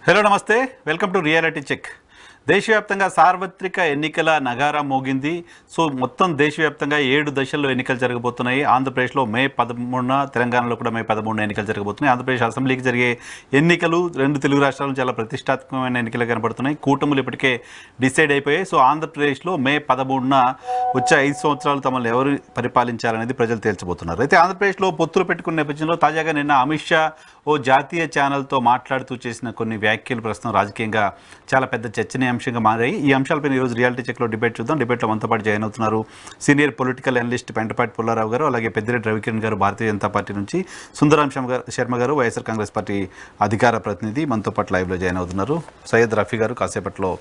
Hello నమస్తే, welcome to reality check. దేశవ్యాప్తంగా సార్వత్రిక ఎన్నికల నగారా మోగింది. సో మొత్తం దేశవ్యాప్తంగా 7 దశల్లో ఎన్నికలు జరగబోతున్నాయి. ఆంధ్రప్రదేశ్లో మే 13న, తెలంగాణలో కూడా మే 13న ఎన్నికలు జరగబోతున్నాయి. ఆంధ్రప్రదేశ్ అసెంబ్లీకి జరిగే ఎన్నికలు రెండు తెలుగు రాష్ట్రాల్లో చాలా ప్రతిష్టాత్మకమైన ఎన్నికలు కనబడుతున్నాయి. కూటములు ఇప్పటికే డిసైడ్ అయిపోయాయి. సో ఆంధ్రప్రదేశ్లో మే 13న వచ్చే 5 సంవత్సరాలు తమను ఎవరు పరిపాలించాలనేది ప్రజలు తేల్చబోతున్నారు. అయితే ఆంధ్రప్రదేశ్లో పొత్తులు పెట్టుకున్న నేపథ్యంలో తాజాగా నిన్న అమిత్ షా ఓ జాతీయ ఛానల్తో మాట్లాడుతూ చేసిన కొన్ని వ్యాఖ్యలు ప్రస్తుతం రాజకీయంగా చాలా పెద్ద చర్చనీయాంశంగా మారాయి. ఈ అంశాలపైన ఈరోజు రియాలిటీ చెక్లో డిబేట్ చూద్దాం. డిబేట్లో మనతో పాటు జాయిన్ అవుతున్నారు senior political analyst Pentapati Pullarao గారు, అలాగే పెద్దిరెడ్డి రవికిరణ్ గారు భారతీయ జనతా పార్టీ నుంచి, సుందరాం శర్మ గారు వైఎస్ఆర్ కాంగ్రెస్ పార్టీ అధికార ప్రతినిధి మనతో పాటు లైవ్లో జాయిన్ అవుతున్నారు. సయ్యద్ రఫీ గారు కాసేపట్లో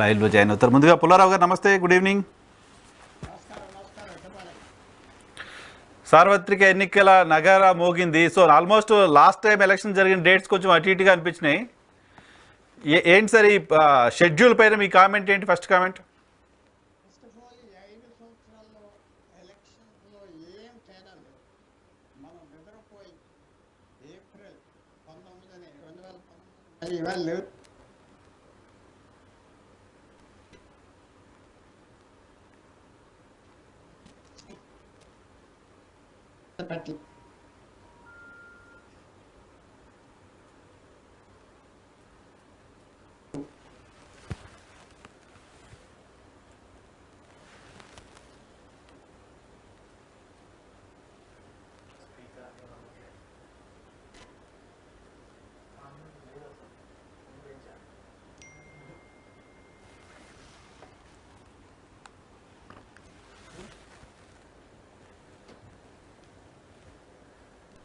లైవ్లో జాయిన్ అవుతారు. ముందుగా పుల్లారావు గారు నమస్తే, గుడ్ ఈవినింగ్. సార్వత్రిక ఎన్నికల నగారా మోగింది. So almost last time election జరిగిన డేట్స్ కొంచెం అటు ఇటుగా అనిపించినాయి. ఏంటి సార్ ఈ షెడ్యూల్ పైన మీ కామెంట్ ఏంటి? First comment. పట్టి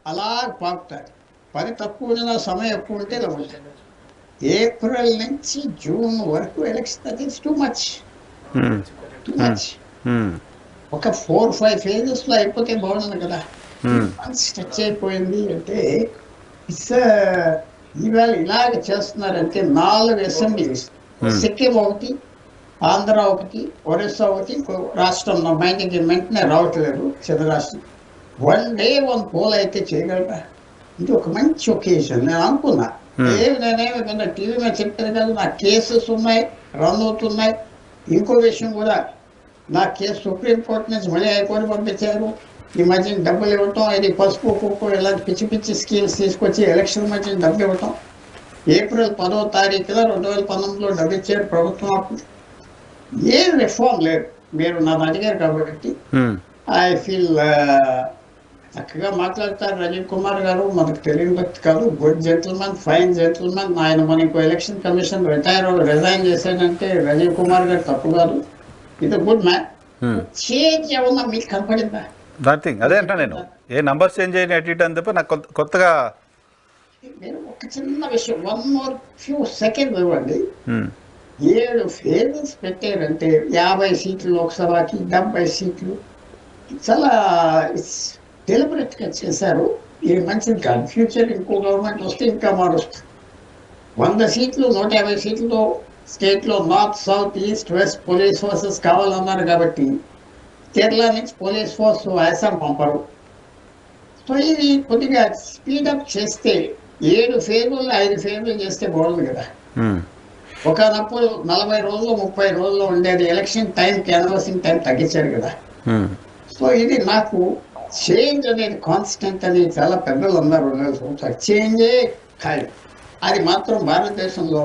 అలా పాకుతారు. పని తక్కువ ఉన్న సమయం ఎక్కువ ఉంటే లభిస్తుంది. ఏప్రిల్ నుంచి జూన్ వరకు ఎలక్షన్ అది టూ మచ్. ఒక 4-5 phases లో అయిపోతే బాగుంది కదా. టచ్ అయిపోయింది అంటే ఇట్స్ ఇవాళ ఇలాగ చేస్తున్నారంటే 4 అసెంబ్లీస్, సిక్కిం ఒకటి, ఆంధ్ర ఒకటి, ఒరిస్సా ఒకటి, రాష్ట్రం నా మైండ్కి వెంటనే రావట్లేదు చిన్న రాష్ట్రం. 1 day 1 poll అయితే చేయగలరా? ఇది ఒక మంచి ఒకేషన్ నేను అనుకున్నా. నేనేమి కొంత టీవీ మీద చెప్పాను కదా, నా కేసెస్ ఉన్నాయి, రన్ అవుతున్నాయి. ఇంకో విషయం కూడా, నా కేసు సుప్రీంకోర్టు నుంచి మళ్ళీ హైకోర్టు పంపించారు. ఈ మధ్య డబ్బులు ఇవ్వటం, ఇది పసుపు కుక్కు ఇలాంటి పిచ్చి పిచ్చి స్కీమ్స్ తీసుకొచ్చి ఎలక్షన్ మధ్య డబ్బులు ఇవ్వటం. ఏప్రిల్ 10వ తారీఖున 2019లో డబ్బు ఇచ్చారు ప్రభుత్వం. అప్పుడు ఏం రిఫార్మ్ లేదు. మీరు నాకు అడిగారు కాబట్టి ఐ ఫీల్ చక్కగా మాట్లాడతారు రాజీవ్ కుమార్ గారు. మనకు తెలియని వ్యక్తి కాదు, గుడ్ జెంటిల్మెన్, ఫైన్ జెంటిల్మెన్. ఆయన మనకు ఎలక్షన్ కమిషన్ రిజైన్ చేశాడంటే రాజీవ్ కుమార్ గారు తప్పు కాదు. ఇది గుడ్ మ్యాన్. చేంజ్ ఏమన్నా మీకు కనపడిందా? నథింగ్. అదే అంటా నేను, ఏ నంబర్ చేంజ్ చేయని అటు ఇటు అని తప్ప నాకు కొత్తగా. మీరు ఒక చిన్న విషయం, 1 more few seconds ఇవ్వండి. 7 phases పెట్టారంటే 50 సీట్లు లోక్సభకి, 70 సీట్లు. చాలా డెలిబరేట్ గా చేశారు. ఇది మంచిది కాదు. ఫ్యూచర్ ఇంకో గవర్నమెంట్ వస్తే ఇంకా మారుస్తుంది. 100 సీట్లు, 150 సీట్లతో స్టేట్ లో north, south, east, west police forces కావాలన్నారు కాబట్టి కేరళ నుంచి పోలీస్ ఫోర్స్ అస్సాం పంపరు. సో ఇది కొద్దిగా స్పీడప్ చేస్తే 7 ఫేజ్లు 5 ఫేజ్లు చేస్తే బాగుంది కదా. ఒకనప్పుడు 40 రోజులు 30 రోజుల్లో ఉండేది ఎలక్షన్ టైం, క్యాన్వాసింగ్ టైం తగ్గించారు కదా. సో ఇది నాకు చేంజ్ అనేది కాన్స్టెంట్ అని చాలా పెద్దలు అన్నారు. చేంజే ఖాళీ. అది మాత్రం భారతదేశంలో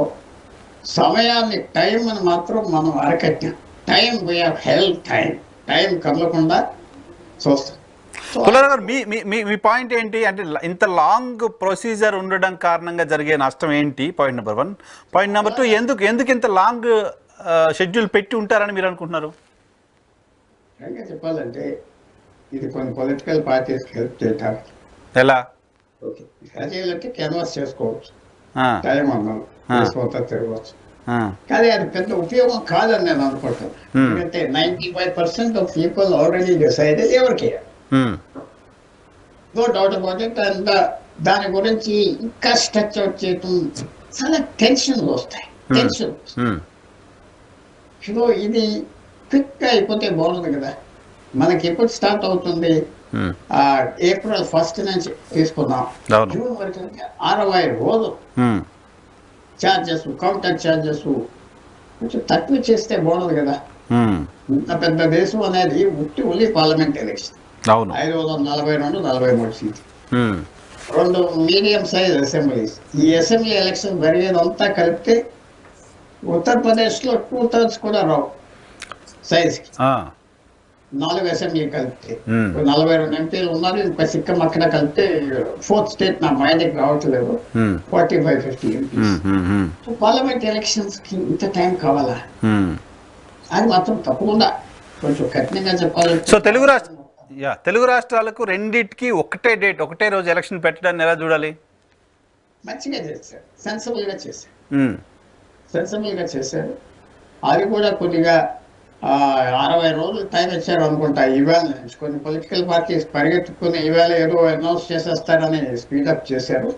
సమయాన్ని, టైం అని మాత్రం మనం అరకట్టాం. Time we have help time కదలకుండా చూస్తాం. మీ పాయింట్ ఏంటి అంటే, ఇంత లాంగ్ ప్రొసీజర్ ఉండడం కారణంగా జరిగే నష్టం ఏంటి? Point number 1. పాయింట్ నెంబర్ 2, ఎందుకు ఇంత లాంగ్ షెడ్యూల్ పెట్టి ఉంటారని మీరు అనుకుంటున్నారు? చెప్పాలంటే ఇది కొన్ని పొలిటికల్ పార్టీస్ హెల్ప్ చేయడానికి. ఎలా చేయాలంటే క్యాన్వాస్ చేసుకోవచ్చు, టైం అన్నాను, తిరగవచ్చు. కానీ అది పెద్ద ఉపయోగం కాదని నేను అనుకుంటాను. ఎందుకంటే 95% ఆఫ్ పీపుల్ ఆల్రెడీ డిసైడెడ్ ఎవరికి, no doubt about it. And దాని గురించి ఇంకా స్ట్రచ్ అవుట్ చేయటం చాలా టెన్షన్లు వస్తాయి. సో ఇది క్విక్ గా అయిపోతే బాగుంది కదా. మనకి ఎప్పుడు స్టార్ట్ అవుతుంది? April 1st నుంచి తీసుకున్నాం, జూన్ వరకు 60 రోజులు. ఛార్జెస్, కౌంటర్ ఛార్జెస్ కొంచెం తక్కువ చేస్తే బాగుండదు కదా. ఇంత పెద్ద దేశం అనేది ఓన్లీ పార్లమెంట్ ఎలక్షన్, అవును 542-43 సీట్లు, 2 మీడియం సైజ్ అసెంబ్లీస్. ఈ అసెంబ్లీ ఎలక్షన్ జరిగేదంతా కలిపితే ఉత్తరప్రదేశ్లో 2/3 కూడా రావు సైజ్కి. 4 అసెంబ్లీ కలిపితే 42 ఎంపీలు ఉన్నారు. ఇంకా సిక్కం అక్కడ కలిపితే 4th స్టేట్ నా మైండ్కి రావట్లేదు, 45-50 ఎంపీస్. పార్లమెంట్ ఎలక్షన్స్ కి ఇంత టైం కావాలా? అది మాత్రం తప్పకుండా కొంచెం కఠినంగా చెప్పాలి. సో తెలుగు రాష్ట్రాలకు రెండిటికి ఒకటే డేట్, ఒకటే రోజు ఎలక్షన్ పెట్టడాన్ని ఎలా చూడాలి? మంచిగా చేశారు, సెన్సిబుల్ గా చేశారు. అది కూడా కొద్దిగా 60 రోజులు టైం ఇచ్చారు అనుకుంటా. ఈవేళ నుంచి కొన్ని పొలిటికల్ పార్టీస్ పరిగెత్తుకుని ఈవేళ ఏదో అనౌన్స్ చేసేస్తారని స్పీడప్ చేశారు.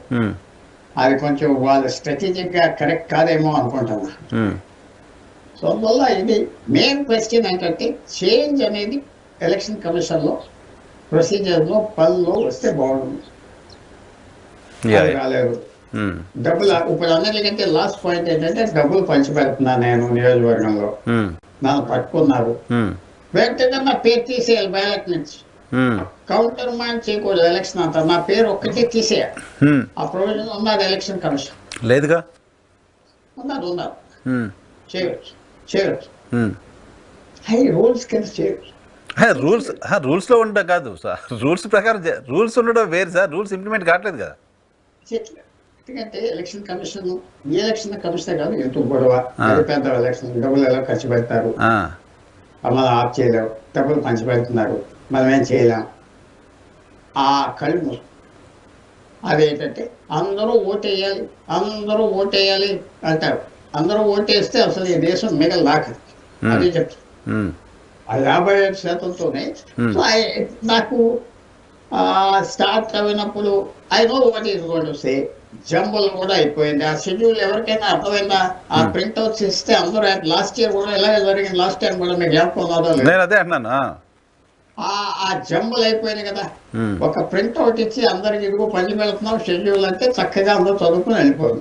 అది కొంచెం వాళ్ళ స్ట్రాటజిక్ గా కరెక్ట్ కాదేమో అనుకుంటున్నా. సో అందువల్ల ఇది మెయిన్ క్వశ్చన్ ఏంటంటే చేంజ్ అనేది ఎలక్షన్ కమిషన్ లో ప్రొసీజర్ లో పనిలో వస్తే బాగుంటుంది. రాలేదు. డబ్బులు ఇప్పుడు అన్నిటికంటే లాస్ట్ పాయింట్ ఏంటంటే డబ్బులు పంచిపెడుతున్నా నేను నియోజకవర్గంలో, నన్ను పట్టుకున్నారు. వెంటనే నా పేరు తీసేయాలి బ్యాలెట్ నుంచి, కౌంటర్ మైండ్ చేయకూడదు ఎలక్షన్ అంతా. నా పేరు ఒక్కటే తీసేయాలి. ఆ ప్రొవిజన్ ఉన్నది ఎలక్షన్ కమిషన్ లేదుగా, ఉన్నారు చేయవచ్చు. రూల్స్ కింద చేయవచ్చు. రూల్స్ లో ఉండడం కాదు సార్, రూల్స్ ప్రకారం రూల్స్ ఉండడం వేరు సార్, రూల్స్ ఇంప్లిమెంట్ కావట్లేదు కదా. ఎందుకంటే ఎలక్షన్ కమిషన్ ఈ ఎలక్షన్ కమిషన్ కాదు, ఎందుకు గొడవ, పెద్ద ఎలక్షన్ డబ్బులు ఎలా ఖర్చు పెడతారు, మనం ఆఫ్ చేయలేము, డబ్బులు పంచి పెడుతున్నారు, మనం ఏం చేయలేం. ఆ కళ్ళు అదేంటంటే అందరూ ఓటేయాలి అంటారు. అందరూ ఓటేస్తే అసలు ఈ దేశం మిగలదాకదు. అదే చెప్తారు. ఆ 55%తోనే నాకు స్టార్ట్ అయినప్పుడు I know what is going to say. Jumble కూడా అయిపోయింది. ఆ షెడ్యూల్ ఎవరికైనా అర్థమైందా? ఆ ప్రింట్అవుట్స్ ఇస్తే అందరూ లాస్ట్ ఇయర్ కూడా ఎలాగే జరిగింది, లాస్ట్ టైం కూడా మీకు జ్ఞాపకం ఉన్నదో ఆ జంబుల్ అయిపోయింది కదా. ఒక ప్రింట్అవుట్ ఇచ్చి అందరికి ఇదిగో పని వెళ్తున్నాం షెడ్యూల్ అంటే చక్కగా అందరూ చదువుకుని వెళ్ళిపోదు.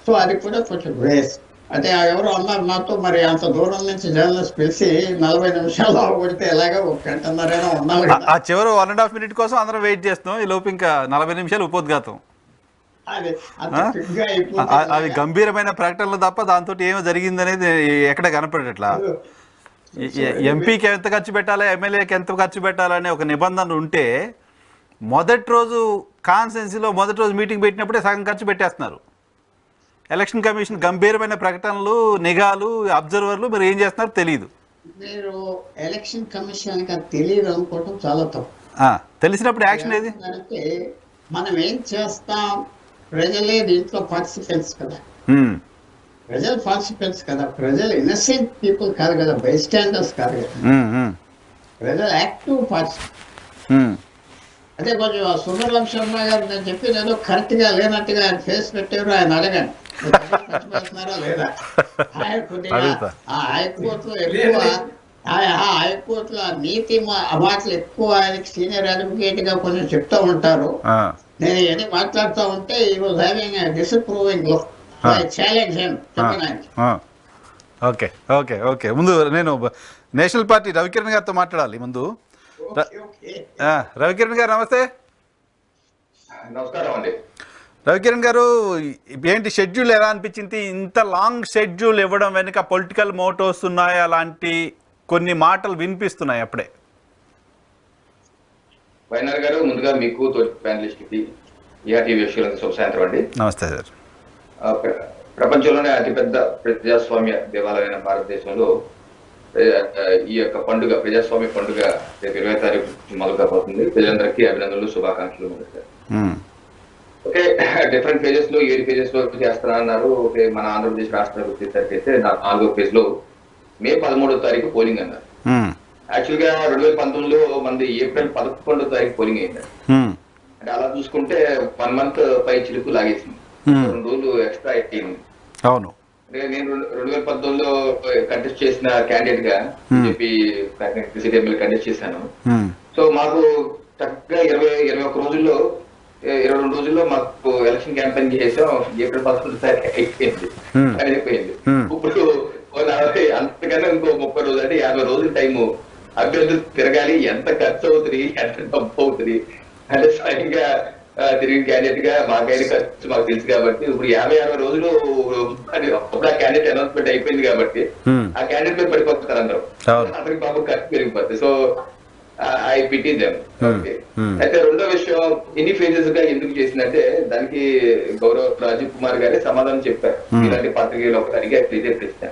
సో అది కూడా కొంచెం వేస్ట్. అంటే ఎవరు అన్నారు నాతో, మరి అంత దూరం నుంచి జర్నలిస్ట్ పిలిచి 40 నిమిషాలు కొడితే ఎలాగో 1 గంటన్నరైనా ఉండాలి కదా. ఆ చివరి 1.5 minute కోసం అందరం వెయిట్ చేస్తున్నాం, ఈ లోపు ఇంకా 40 నిమిషాలు ఉపోద్ఘాతం. అవి గంభీరమైన ప్రకటనలు తప్ప దాంతో ఏమో జరిగిందనేది ఎక్కడ కనపడేట్లా. ఎంపీకి ఎంత ఖర్చు పెట్టాలి, ఎమ్మెల్యేకి ఎంత ఖర్చు పెట్టాలనే ఒక నిబంధన ఉంటే మొదటి రోజు కాన్స్టిట్యున్సీలో మొదటి రోజు మీటింగ్ పెట్టినప్పుడే సగం ఖర్చు పెట్టేస్తున్నారు. ఎలక్షన్ కమిషన్ గంభీరమైన ప్రకటనలు, నిఘాలు, అబ్జర్వర్లు మీరు ఏం చేస్తున్నారో తెలియదు. మీరు ఎలక్షన్ కమిషన్ తెలియదు అనుకోవటం చాలా తప్పు. తెలిసినప్పుడు యాక్షన్ ఏది? మనం ఏం చేస్తాం, ప్రజలే దీంట్లో పార్టిసిపెంట్స్ కదా. ప్రజలు పార్టిసిపెంట్స్ కదా, ప్రజలు ఇన్నసెంట్ పీపుల్ కాదు కదా, బై స్టాండర్స్ కాదు కదా, ప్రజలు యాక్టివ్ పార్టిసిపెంట్. అదే కొంచెం సుందరరాం శర్మ గారు నేను చెప్పేది ఏదో కరెక్ట్ గా లేనట్టుగా ఆయన ఫేస్ పెట్టారు. ఆయన అడగండి ఖర్చుపెడుతున్నారా లేదా. హైకోర్టులో నీతి మాటలు ఎక్కువ ఆయనకి సీనియర్ అడ్వకేట్ గా కొంచెం చెప్తూ ఉంటారు. నేను ఏది మాట్లాడుతూ ఉంటే ఈ వాజ్ హ్యావింగ్ డిసప్రూవింగ్ లో ఛాలెంజ్ ఓకే ఓకే ఓకే. ముందు నేను నేషనల్ పార్టీ రవికిరణ్ గారితో మాట్లాడాలి. ముందు రవికిరణ్ గారు నమస్తే. నమస్కారం అండి. రవికిరణ్ గారు, ఏంటి షెడ్యూల్ ఎలా అనిపించింది? ఇంత లాంగ్ షెడ్యూల్ ఇవ్వడం వెనుక పొలిటికల్ మోటివ్స్ ఉన్నాయా? అలాంటి కొన్ని మాటలు వినిపిస్తున్నాయి అప్పుడే. వైనార్ గారు, ముందుగా మీకు తోటి ప్యానలిస్ట్ కి ఈఆర్టీవీ శుభ సాయంత్రం అండి. నమస్తే సార్. ప్రపంచంలోనే అతిపెద్ద ప్రజాస్వామ్య దేవాలయమైన భారతదేశంలో ఈ యొక్క పండుగ, ప్రజాస్వామ్య పండుగ రేపు 20వ తారీఖు మొదలు కాబోతుంది. ప్రజలందరికీ అభినందనలు, శుభాకాంక్షలు. ఓకే, డిఫరెంట్ ఫేజెస్ లో 7 ఫేజెస్ లో చేస్తున్నా అన్నారు. ఓకే, మన ఆంధ్రప్రదేశ్ రాష్ట్రం వచ్చేసరికి అయితే 4వ ఫేజ్ లో మే 13వ తారీఖు పోలింగ్ అన్నారు. యాక్చువల్ గా 2019లో మనది ఏప్రిల్ 11వ తారీఖు పోలింగ్ అయింది. అంటే అలా చూసుకుంటే 1 month పై చిలుకు లాగేసింది, 2 రోజులు ఎక్స్ట్రా అయింది. అవును, నేను 2019లో కంటెస్ట్ చేసిన క్యాండిడేట్ గా బీజేపీ కంటెస్ట్ చేశాను. సో మాకు చక్కగా 21 రోజుల్లో 22 రోజుల్లో మాకు ఎలక్షన్ క్యాంపెయిన్ చేసాం, ఏప్రిల్ 11 తారీఖు అయిపోయింది. ఇప్పుడు అంతకన్నా ఇంకో 30 రోజులు అంటే 50 రోజుల టైము అభ్యర్థులు తిరగాలి. ఎంత ఖర్చు అవుతుంది, ఎంత డబ్బు అవుతుంది అంటే స్వయంగా తిరిగి క్యాండిడేట్ గా మాకైనా ఖర్చు మాకు తెలుసు కాబట్టి ఇప్పుడు 50-60 రోజులు అప్పుడు ఆ క్యాండిడేట్ అనౌన్స్మెంట్ అయిపోయింది కాబట్టి ఆ క్యాండిడేట్ మీద పడిపోతారు అందరూ. అతనికి బాబు ఖర్చు పెరిగిపోతుంది. So I pity them. అయితే రెండో విషయం, ఎన్ని ఫేజెస్ గా ఎందుకు చేసిందంటే దానికి గౌరవ్ రాజీవ్ కుమార్ గారే సమాధానం చెప్పారు. ఇలాంటి పత్రికలు ఒకటి అడిగి ఇదే ప్రశ్న,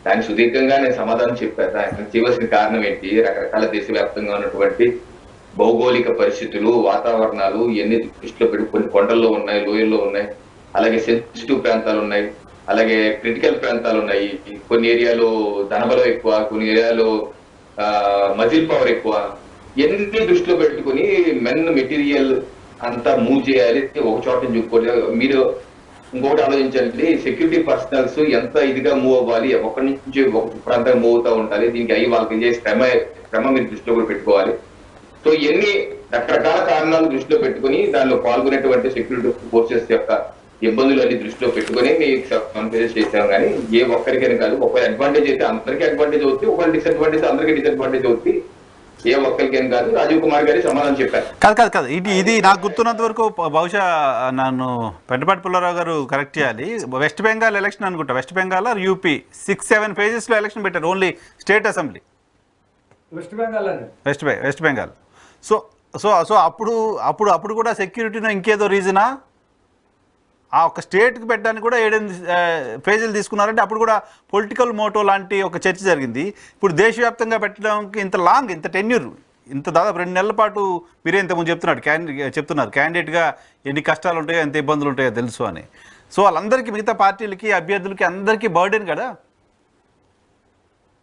దానికి సుదీర్ఘంగా నేను సమాధానం చెప్పాను. దానికి చేయవలసిన కారణం ఏంటి, రకరకాల దేశవ్యాప్తంగా ఉన్నటువంటి భౌగోళిక పరిస్థితులు, వాతావరణాలు ఇవన్నీ దృష్టిలో పెట్టి కొన్ని కొండల్లో ఉన్నాయి, లోయల్లో ఉన్నాయి, అలాగే సెన్సిటివ్ ప్రాంతాలు ఉన్నాయి, అలాగే క్రిటికల్ ప్రాంతాలు ఉన్నాయి. కొన్ని ఏరియాలో ధనబలం ఎక్కువ, కొన్ని ఏరియాలో మజిల్ పవర్ ఎక్కువ. ఎన్ని దృష్టిలో పెట్టుకుని మెటీరియల్ అంతా మూవ్ చేయాలి, ఒక చోట చూసుకోవాలి. మీరు ఇంకొకటి ఆలోచించండి, సెక్యూరిటీ పర్సనల్స్ ఎంత ఇదిగా మూవ్ అవ్వాలి, ఒకరి నుంచి ఒక ప్రాంతం మూవ్ అవుతూ ఉండాలి. దీనికి అయ్యి వాళ్ళకి చేసే శ్రమ మీరు దృష్టిలో కూడా పెట్టుకోవాలి. సో ఎన్ని రకరకాల కారణాలు దృష్టిలో పెట్టుకుని దానిలో పాల్గొనేటువంటి సెక్యూరిటీ ఫోర్సెస్ యొక్క ఇబ్బందులు అన్ని దృష్టిలో పెట్టుకుని మీకు కన్ఫ్యూజ్ చేసాం. కానీ ఏ ఒక్కరికైనా కాదు, ఒకరి అడ్వాంటేజ్ అయితే అందరికీ అడ్వాంటేజ్ అవుతుంది, ఒకరి డిసడ్వాంటేజ్ అందరికీ డిసడ్వాంటేజ్ అవుతుంది. ఏ ఒక్కరికేం కాదు. రాజీవ్ కుమార్ గారి సమాధానం చెప్పారు. కాదు ఇది నాకు గుర్తున్నంత వరకు బహుశా నన్ను పెంటపాటి పుల్లారావు గారు కరెక్ట్ చేయాలి. వెస్ట్ బెంగాల్ ఎలక్షన్ అనుకుంటా, వెస్ట్ బెంగాల్ యూపీ 6-7 ఫేజెస్లో ఎలక్షన్ పెట్టారు, only state assembly. West Bengal. So so so అప్పుడు కూడా సెక్యూరిటీలో ఇంకేదో రీజనా, ఆ ఒక స్టేట్కి పెట్టడానికి కూడా 7 ఫేజీలు తీసుకున్నారంటే అప్పుడు కూడా పొలిటికల్ మోటో లాంటి ఒక చర్చ జరిగింది. ఇప్పుడు దేశవ్యాప్తంగా పెట్టడానికి ఇంత టెన్యూర్, ఇంత దాదాపు 2 నెలల పాటు మీరే ఇంతకుముందు చెప్తున్నారు క్యాండిడేట్గా ఎన్ని కష్టాలు ఉంటాయో, ఎంత ఇబ్బందులు ఉంటాయో తెలుసు అని. సో వాళ్ళందరికీ, మిగతా పార్టీలకి, అభ్యర్థులకి అందరికీ బర్డెన్ కదా.